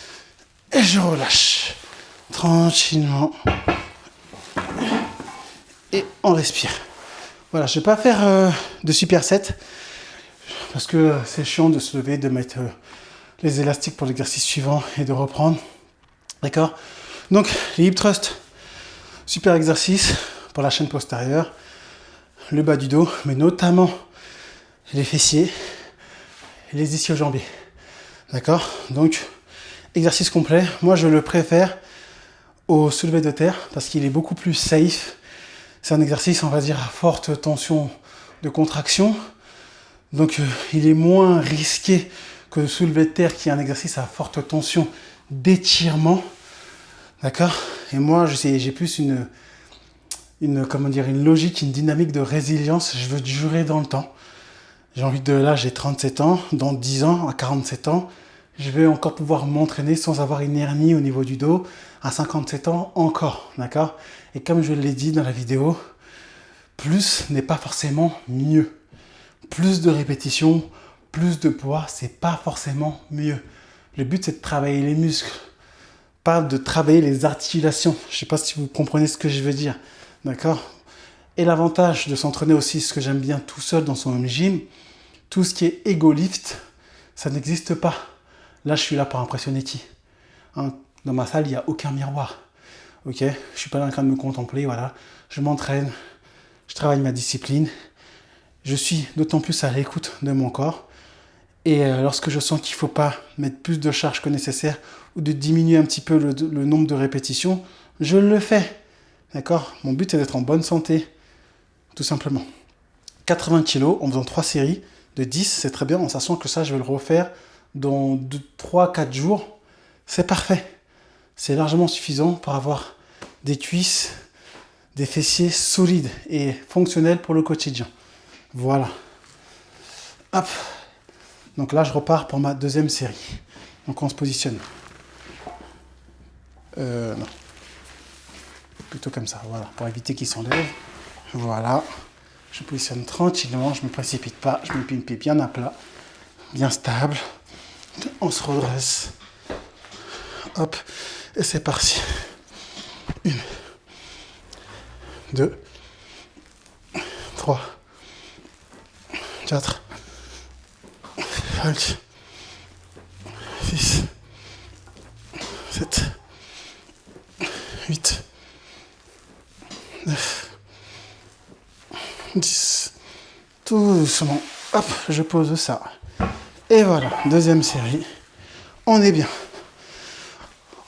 Et je relâche. Tranquillement. Et on respire. Voilà, je ne vais pas faire de superset parce que c'est chiant de se lever, de mettre les élastiques pour l'exercice suivant et de reprendre. D'accord? Donc, les hip thrusts, super exercice pour la chaîne postérieure, le bas du dos, mais notamment les fessiers et les ischio-jambiers. D'accord? Donc, exercice complet. Moi, je le préfère au soulevé de terre parce qu'il est beaucoup plus safe. C'est un exercice, on va dire, à forte tension de contraction. Donc, il est moins risqué que le soulevé de terre qui est un exercice à forte tension d'étirement. D'accord? Et moi, j'ai plus une logique, une dynamique de résilience. Je veux durer dans le temps. Là, j'ai 37 ans. Dans 10 ans, à 47 ans, je vais encore pouvoir m'entraîner sans avoir une hernie au niveau du dos. À 57 ans, encore. D'accord? Et comme je l'ai dit dans la vidéo, plus n'est pas forcément mieux. Plus de répétitions, plus de poids, c'est pas forcément mieux. Le but, c'est de travailler les muscles, pas de travailler les articulations. Je sais pas si vous comprenez ce que je veux dire. D'accord? Et l'avantage de s'entraîner aussi, ce que j'aime bien tout seul dans son home gym, tout ce qui est ego lift, ça n'existe pas. Là, je suis là pour impressionner qui? Hein? Dans ma salle, il n'y a aucun miroir. Ok? Je suis pas là en train de me contempler, voilà. Je m'entraîne, je travaille ma discipline. Je suis d'autant plus à l'écoute de mon corps. Et lorsque je sens qu'il ne faut pas mettre plus de charge que nécessaire ou de diminuer un petit peu le nombre de répétitions, je le fais. D'accord? Mon but est d'être en bonne santé, tout simplement. 80 kg en faisant 3 séries de 10, c'est très bien, en sachant que ça, je vais le refaire dans 3-4 jours. C'est parfait. C'est largement suffisant pour avoir des cuisses, des fessiers solides et fonctionnels pour le quotidien. Voilà. Hop. Donc là, je repars pour ma deuxième série. Donc on se positionne. Non. Plutôt comme ça, voilà. Pour éviter qu'il s'enlève. Voilà. Je positionne tranquillement, je ne me précipite pas. Je mets le pied bien à plat, bien stable. On se redresse. Hop. Et c'est parti. 1, 2, 3, 4, 5, 6, 7, 8, 9, 10. Tout doucement. Hop, je pose ça. Et voilà, deuxième série. On est bien.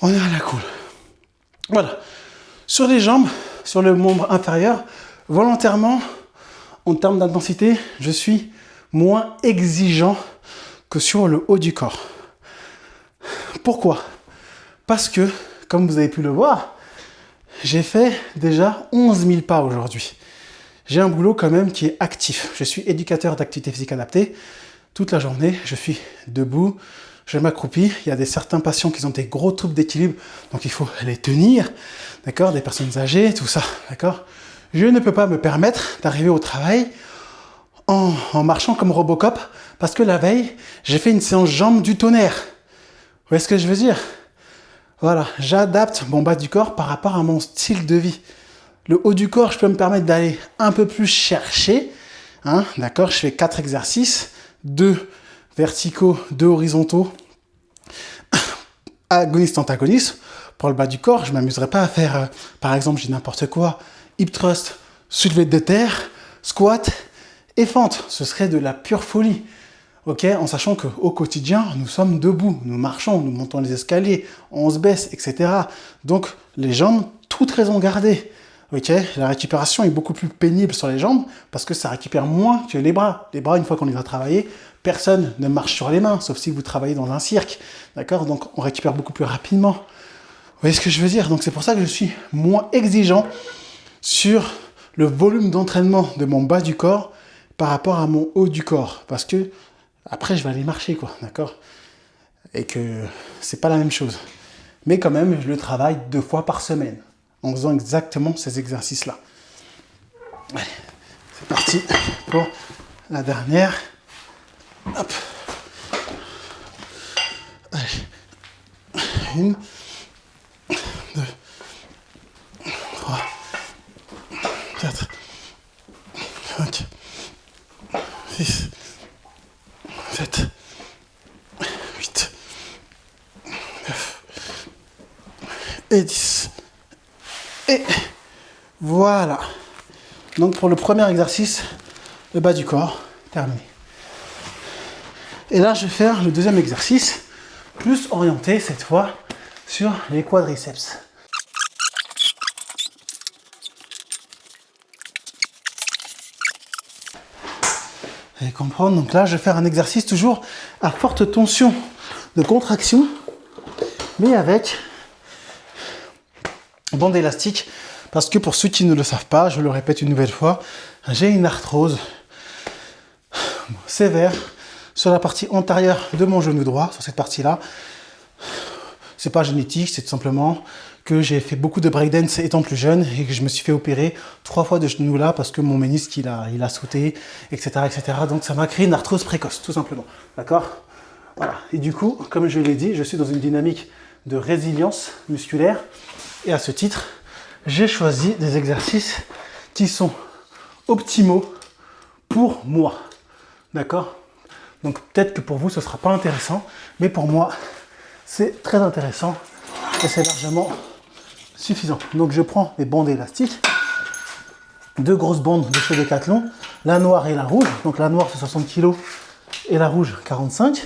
On est à la cool. Voilà. Sur les jambes, sur le membre inférieur, volontairement, en termes d'intensité, je suis moins exigeant que sur le haut du corps. Pourquoi? Parce que, comme vous avez pu le voir, j'ai fait déjà 11 000 pas aujourd'hui. J'ai un boulot quand même qui est actif. Je suis éducateur d'activité physique adaptée. Toute la journée, je suis debout, je m'accroupis. Il y a certains patients qui ont des gros troubles d'équilibre, donc il faut les tenir, d'accord? Des personnes âgées, tout ça, d'accord? Je ne peux pas me permettre d'arriver au travail en marchant comme Robocop, parce que la veille, j'ai fait une séance jambes du tonnerre. Vous voyez ce que je veux dire? Voilà, j'adapte mon bas du corps par rapport à mon style de vie. Le haut du corps, je peux me permettre d'aller un peu plus chercher. Hein, d'accord, je fais 4 exercices, 2 verticaux, 2 horizontaux, agoniste-antagoniste. Pour le bas du corps, je ne m'amuserai pas à faire, par exemple, j'ai n'importe quoi, hip thrust, soulevé de terre, squat et fente. Ce serait de la pure folie. Ok, en sachant qu'au quotidien, nous sommes debout, nous marchons, nous montons les escaliers, on se baisse, etc. Donc, les jambes, toute raison gardée. Ok, la récupération est beaucoup plus pénible sur les jambes parce que ça récupère moins que les bras. Les bras, une fois qu'on les a travaillés, personne ne marche sur les mains, sauf si vous travaillez dans un cirque. D'accord, donc on récupère beaucoup plus rapidement. Vous voyez ce que je veux dire? Donc, c'est pour ça que je suis moins exigeant sur le volume d'entraînement de mon bas du corps par rapport à mon haut du corps. Parce que après, je vais aller marcher, quoi, d'accord? Et que c'est pas la même chose. Mais quand même, je le travaille 2 fois par semaine, en faisant exactement ces exercices-là. Allez, c'est parti pour la dernière. Hop. Allez. 1, 2, 3, 4, 5, 6, 7, 8, 9 et 10. Et voilà. Donc pour le premier exercice, le bas du corps, terminé. Et là, je vais faire le deuxième exercice, plus orienté cette fois sur les quadriceps. Vous allez comprendre, donc là je vais faire un exercice toujours à forte tension de contraction, mais avec bande élastique, parce que pour ceux qui ne le savent pas, je le répète une nouvelle fois, j'ai une arthrose sévère sur la partie antérieure de mon genou droit, sur cette partie-là. C'est pas génétique, c'est tout simplement que j'ai fait beaucoup de breakdance étant plus jeune et que je me suis fait opérer 3 fois de genou là parce que mon ménisque il a sauté, etc., etc. Donc ça m'a créé une arthrose précoce, tout simplement. D'accord? Voilà. Et du coup, comme je l'ai dit, je suis dans une dynamique de résilience musculaire et à ce titre, j'ai choisi des exercices qui sont optimaux pour moi. D'accord? Donc peut-être que pour vous ce ne sera pas intéressant, mais pour moi c'est très intéressant et c'est largement suffisant. Donc je prends des bandes élastiques, 2 grosses bandes de chez Decathlon, la noire et la rouge. Donc la noire c'est 60 kg et la rouge 45.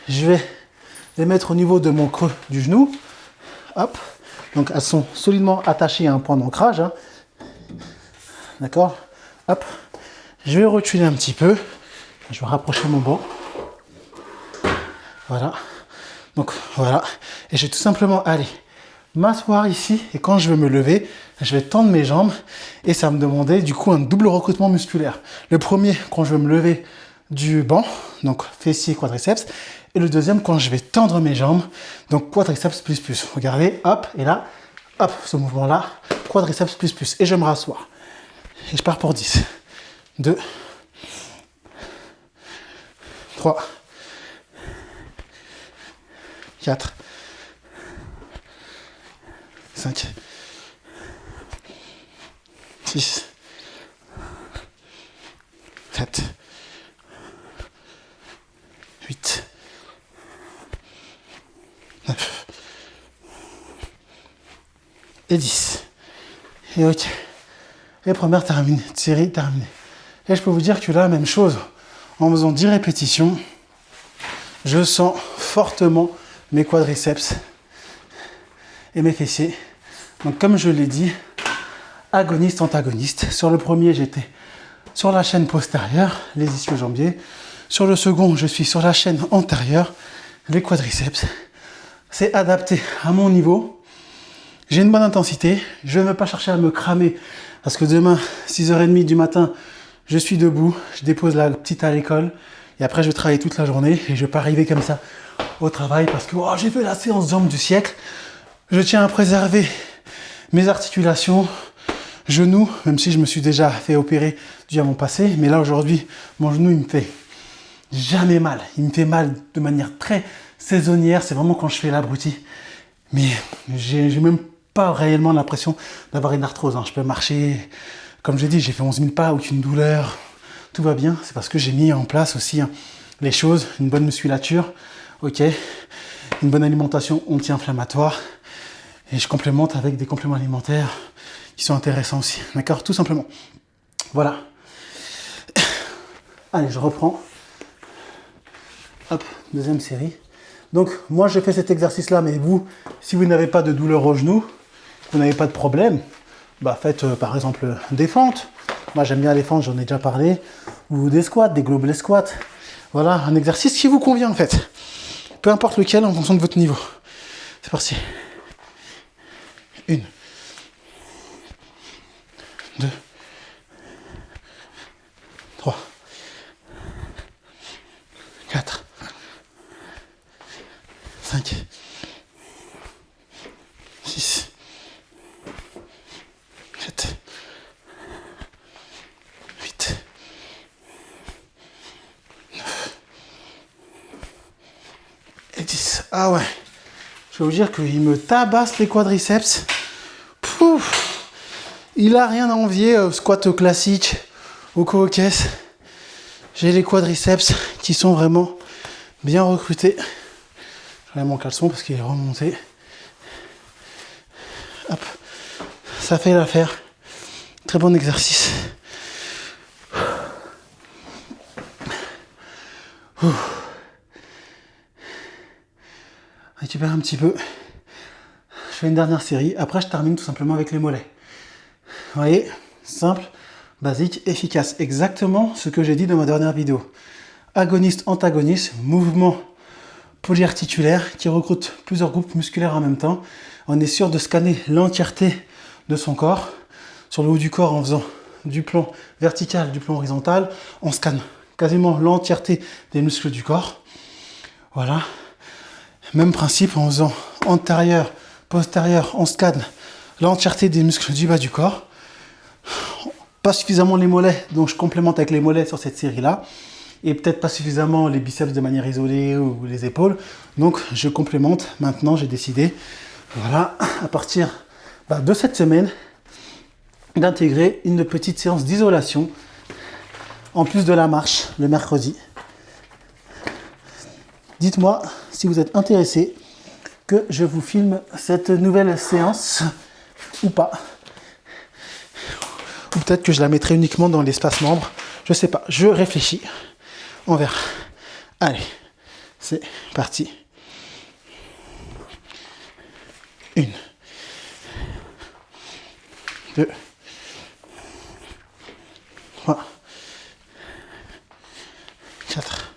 Je vais les mettre au niveau de mon creux du genou. Hop. Donc elles sont solidement attachées à un point d'ancrage. Hein. D'accord? Hop. Je vais reculer un petit peu. Je vais rapprocher mon banc. Voilà. Donc voilà. Et je vais tout simplement aller m'asseoir ici. Et quand je vais me lever, je vais tendre mes jambes. Et ça va me demander du coup un double recrutement musculaire. Le premier, quand je vais me lever du banc, donc fessier, quadriceps. Et le deuxième, quand je vais tendre mes jambes, donc quadriceps plus plus. Regardez, hop, et là, hop, ce mouvement-là, quadriceps plus plus. Et je me rassois. Et je pars pour 10. 2, 3, 4, 5, 6, 7, 8, 9 et 10. Et ok. Et première série terminée. Et je peux vous dire que là, même chose, en faisant 10 répétitions, je sens fortement mes quadriceps et mes fessiers. Donc comme je l'ai dit, agoniste, antagoniste. Sur le premier, j'étais sur la chaîne postérieure, les ischio-jambiers. Sur le second, je suis sur la chaîne antérieure, les quadriceps. C'est adapté à mon niveau. J'ai une bonne intensité. Je ne veux pas chercher à me cramer parce que demain, 6h30 du matin, je suis debout. Je dépose la petite à l'école et après, je vais travailler toute la journée et je ne vais pas arriver comme ça au travail parce que oh, j'ai fait la séance jambes du siècle. Je tiens à préserver mes articulations, genoux, même si je me suis déjà fait opérer dû à mon passé. Mais là, aujourd'hui, mon genou, il me fait jamais mal. Il me fait mal de manière très saisonnière. C'est vraiment quand je fais l'abruti. Mais j'ai même pas réellement l'impression d'avoir une arthrose. Hein. Je peux marcher. Comme j'ai dit, j'ai fait 11 000 pas, aucune douleur. Tout va bien. C'est parce que j'ai mis en place aussi hein, les choses, une bonne musculature. Ok. une bonne alimentation anti-inflammatoire. Et je complémente avec des compléments alimentaires qui sont intéressants aussi. D'accord? Tout simplement. Voilà. Allez, je reprends. Hop, deuxième série. Donc, moi, j'ai fait cet exercice-là, mais vous, si vous n'avez pas de douleur au genou, vous n'avez pas de problème, bah faites par exemple des fentes. Moi, j'aime bien les fentes, j'en ai déjà parlé. Ou des squats, des global squats. Voilà, un exercice qui vous convient en fait. Peu importe lequel, en fonction de votre niveau. C'est parti. 1, 2, 3, 4, 5, 6, 7, 8, 9 et 10. Ah ouais, je vais vous dire qu'il me tabasse les quadriceps. Pouf, il a rien à envier au squat classique, au co-caisse. J'ai les quadriceps qui sont vraiment bien recrutés. Je mon caleçon parce qu'il est remonté. Hop, ça fait l'affaire. Très bon exercice. Récupère un petit peu. Je fais une dernière série. Après, je termine tout simplement avec les mollets. Vous voyez, simple, basique, efficace. Exactement ce que j'ai dit dans ma dernière vidéo. Agoniste, antagoniste, mouvement polyarticulaire qui recrute plusieurs groupes musculaires en même temps. On est sûr de scanner l'entièreté de son corps. Sur le haut du corps, en faisant du plan vertical, du plan horizontal, on scanne quasiment l'entièreté des muscles du corps. Voilà. Même principe en faisant antérieur, postérieur, on scanne l'entièreté des muscles du bas du corps. Pas suffisamment les mollets, donc je complémente avec les mollets sur cette série-là. Et peut-être pas suffisamment les biceps de manière isolée ou les épaules. Donc je complémente. Maintenant, j'ai décidé, voilà, à partir de cette semaine, d'intégrer une petite séance d'isolation en plus de la marche le mercredi. Dites-moi si vous êtes intéressé que je vous filme cette nouvelle séance ou pas. Ou peut-être que je la mettrai uniquement dans l'espace membre. Je sais pas, je réfléchis. On verra. Allez, c'est parti. 1, 2, 3, 4,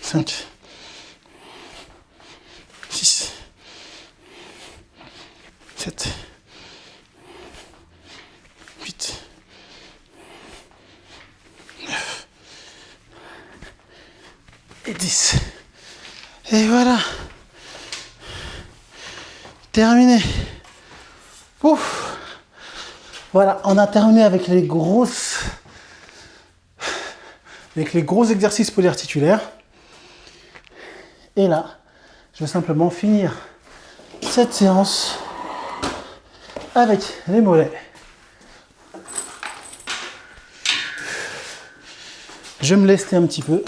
5, 6, 7, 8, 9 et 10. Et voilà. Terminé. Ouf. Voilà, on a terminé avec les gros exercices polyarticulaires. Et là, je vais simplement finir cette séance avec les mollets. Je vais me lester un petit peu.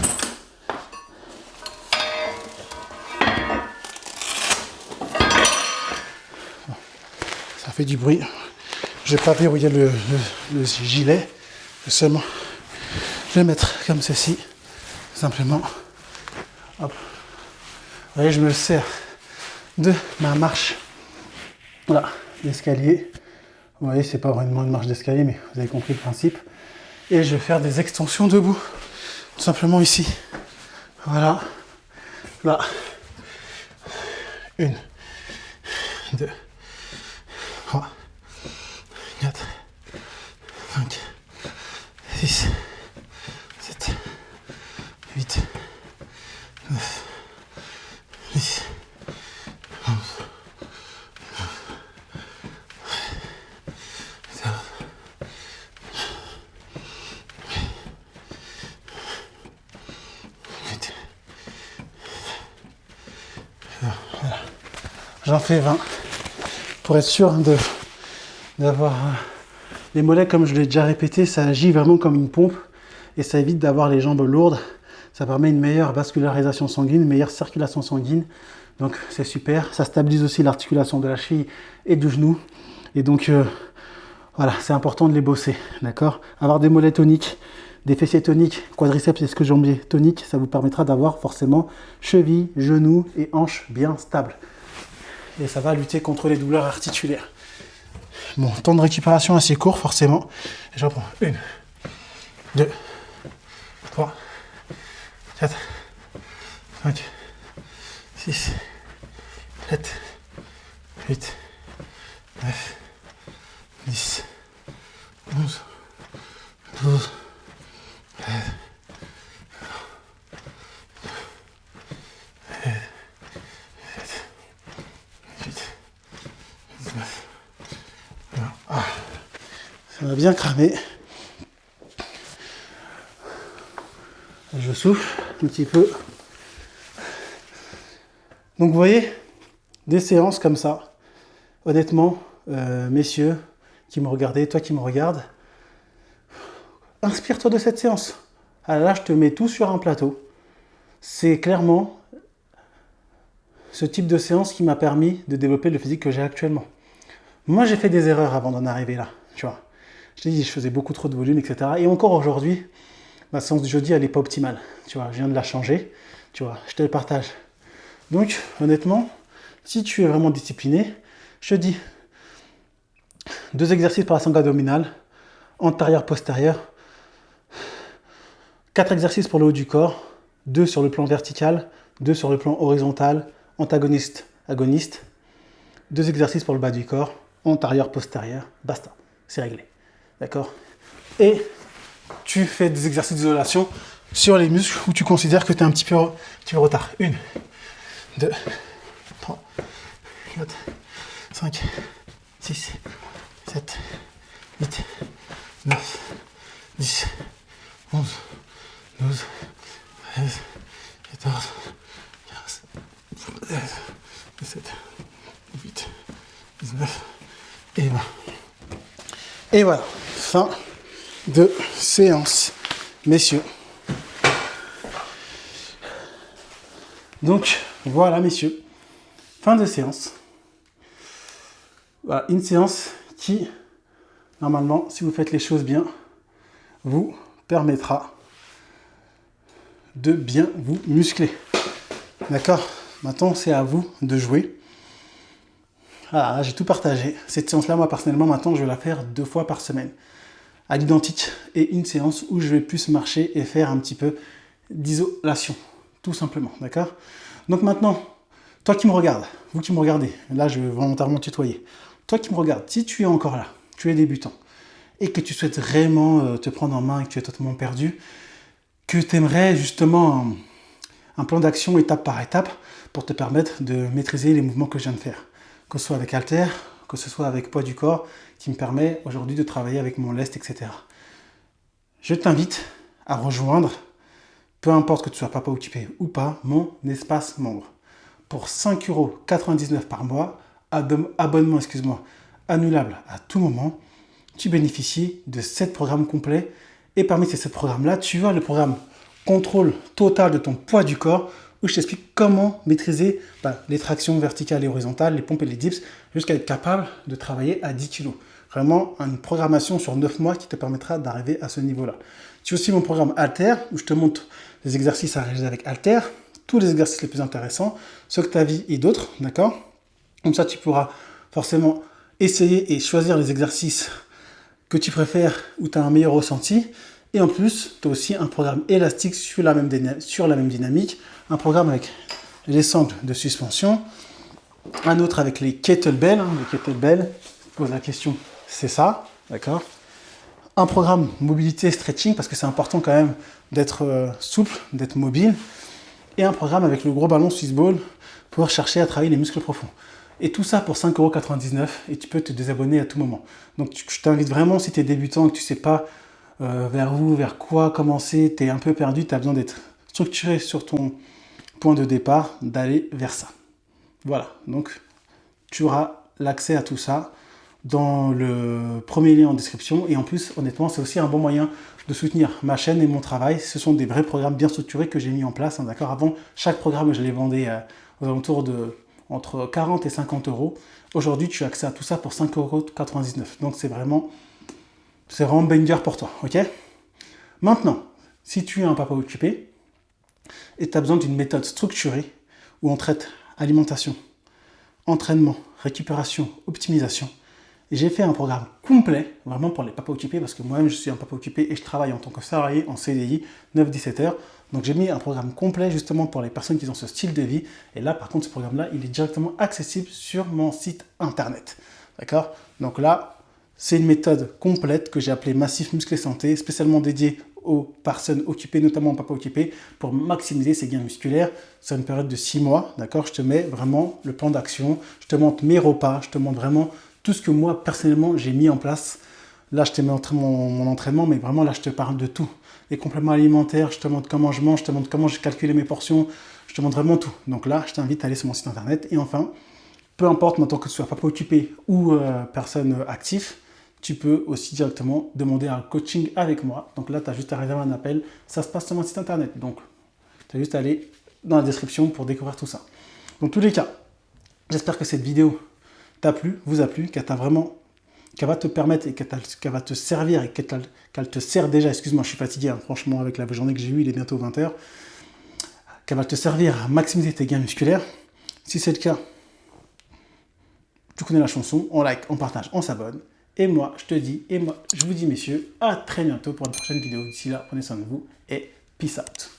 Ça fait du bruit. Je vais pas verrouiller le gilet. Seulement, je vais mettre comme ceci. Simplement. Hop. Vous voyez, je me sers de ma marche. Voilà, l'escalier. Vous voyez, c'est pas vraiment une marche d'escalier, mais vous avez compris le principe. Et je vais faire des extensions debout. Tout simplement ici. Voilà. Là. 1, 2, 3, 4, 5, 6, 7, 8, 9, 10, 11, 12, 8. Voilà. J'en fais 20 pour être sûr d'avoir les mollets, comme je l'ai déjà répété, ça agit vraiment comme une pompe et ça évite d'avoir les jambes lourdes. Ça permet une meilleure vascularisation sanguine, une meilleure circulation sanguine. Donc c'est super. Ça stabilise aussi l'articulation de la cheville et du genou. Et donc voilà, c'est important de les bosser, d'accord? Avoir des mollets toniques, des fessiers toniques, quadriceps et ischio-jambiers toniques, ça vous permettra d'avoir forcément cheville, genoux et hanches bien stables. Et ça va lutter contre les douleurs articulaires. Bon, temps de récupération assez court, forcément. Et j'en prends 1, 2, 3, 4, 5, 6, 7, 8, 9, 10, 11, 12, 13, 17, 19. Ah, ça va bien cramer. Je souffle un petit peu. Donc vous voyez, des séances comme ça, honnêtement, messieurs qui me regardez, toi qui me regardes, inspire-toi de cette séance. Alors là, je te mets tout sur un plateau. C'est clairement ce type de séance qui m'a permis de développer le physique que j'ai actuellement. Moi, j'ai fait des erreurs avant d'en arriver là, tu vois. Je t'ai dit, je faisais beaucoup trop de volume, etc. Et encore aujourd'hui, ma séance du jeudi, elle n'est pas optimale. Tu vois, je viens de la changer. Tu vois, je te le partage. Donc, honnêtement, si tu es vraiment discipliné, je te dis 2 exercices par la sangle abdominale, antérieur-postérieur, 4 exercices pour le haut du corps, 2 sur le plan vertical, 2 sur le plan horizontal, antagoniste-agoniste, 2 exercices pour le bas du corps, antérieur-postérieur, basta, c'est réglé. D'accord? Et tu fais des exercices d'isolation sur les muscles où tu considères que tu es un petit peu en retard. 1, 2, 3, 4, 5, 6, 7, 8, 9, 10, 11, 12, 13, 14, 15, 16, 17, 18, 19 et 20. Et voilà, fin de séance, messieurs. Donc, voilà, messieurs, fin de séance. Voilà, une séance qui, normalement, si vous faites les choses bien, vous permettra de bien vous muscler. D'accord? Maintenant, c'est à vous de jouer. Voilà, j'ai tout partagé. Cette séance-là, moi, personnellement, maintenant, je vais la faire 2 fois par semaine. À l'identique, et une séance où je vais plus marcher et faire un petit peu d'isolation. Tout simplement, d'accord? Donc maintenant, toi qui me regardes, vous qui me regardez, là, je vais volontairement tutoyer. Toi qui me regardes, si tu es encore là, tu es débutant, et que tu souhaites vraiment te prendre en main et que tu es totalement perdu, que tu aimerais justement un plan d'action étape par étape pour te permettre de maîtriser les mouvements que je viens de faire. Que ce soit avec haltère, que ce soit avec poids du corps, qui me permet aujourd'hui de travailler avec mon lest, etc. Je t'invite à rejoindre, peu importe que tu sois papa occupé ou pas, mon espace membre. Pour 5,99 € par mois, abonnement annulable à tout moment, tu bénéficies de 7 programmes complets. Et parmi ces 7 programmes-là, tu as le programme contrôle total de ton poids du corps, où je t'explique comment maîtriser les tractions verticales et horizontales, les pompes et les dips, jusqu'à être capable de travailler à 10 kg. Vraiment une programmation sur 9 mois qui te permettra d'arriver à ce niveau-là. Tu as aussi mon programme haltère, où je te montre les exercices à réaliser avec haltère, tous les exercices les plus intéressants, ceux que tu as vu et d'autres, d'accord? Comme ça, tu pourras forcément essayer et choisir les exercices que tu préfères, où tu as un meilleur ressenti. Et en plus, tu as aussi un programme élastique sur la même dynamique, un programme avec les sangles de suspension, un autre avec les kettlebells. Les kettlebells, je pose la question, c'est ça, d'accord? Un programme mobilité stretching, parce que c'est important quand même d'être souple, d'être mobile. Et un programme avec le gros ballon Swiss Ball pour chercher à travailler les muscles profonds. Et tout ça pour 5,99 € et tu peux te désabonner à tout moment. Donc je t'invite vraiment, si tu es débutant et que tu ne sais pas vers où, vers quoi commencer, tu es un peu perdu, tu as besoin d'être structuré sur ton point de départ, d'aller vers ça. Voilà, donc tu auras l'accès à tout ça dans le premier lien en description. Et en plus, honnêtement, c'est aussi un bon moyen de soutenir ma chaîne et mon travail. Ce sont des vrais programmes bien structurés que j'ai mis en place. Hein, d'accord. Avant, chaque programme, je les vendais aux alentours de entre 40 et 50 euros. Aujourd'hui, tu as accès à tout ça pour 5,99 €. Donc, c'est vraiment banger pour toi. Ok. Maintenant, si tu es un papa occupé et tu as besoin d'une méthode structurée où on traite alimentation, entraînement, récupération, optimisation, j'ai fait un programme complet, vraiment pour les papas occupés, parce que moi-même, je suis un papa occupé et je travaille en tant que salarié en CDI, 9-17 heures. Donc, j'ai mis un programme complet justement pour les personnes qui ont ce style de vie. Et là, par contre, ce programme-là, il est directement accessible sur mon site internet. D'accord? Donc là, c'est une méthode complète que j'ai appelée Massif Muscle et Santé, spécialement dédiée aux personnes occupées, notamment aux papas occupés, pour maximiser ses gains musculaires sur une période de 6 mois. D'accord? Je te mets vraiment le plan d'action, je te montre mes repas, je te montre vraiment tout ce que moi, personnellement, j'ai mis en place. Là, je te montre mon entraînement, mais vraiment, là, je te parle de tout. Les compléments alimentaires, je te montre comment je mange, je te montre comment j'ai calculé mes portions, je te montre vraiment tout. Donc là, je t'invite à aller sur mon site internet. Et enfin, peu importe maintenant que tu sois papa occupé ou personne active, tu peux aussi directement demander un coaching avec moi. Donc là, tu as juste à réserver un appel. Ça se passe sur mon site internet. Donc, tu as juste à aller dans la description pour découvrir tout ça. Dans tous les cas, j'espère que cette vidéo t'a plu, vous a plu, qu'elle va te permettre et qu'elle va te servir et qu'elle te sert déjà. Excuse-moi, je suis fatigué, hein, franchement, avec la journée que j'ai eue, il est bientôt 20 h. Qu'elle va te servir à maximiser tes gains musculaires. Si c'est le cas, tu connais la chanson, on like, on partage, on s'abonne. Et moi, je vous dis, messieurs, à très bientôt pour une prochaine vidéo. D'ici là, prenez soin de vous et peace out.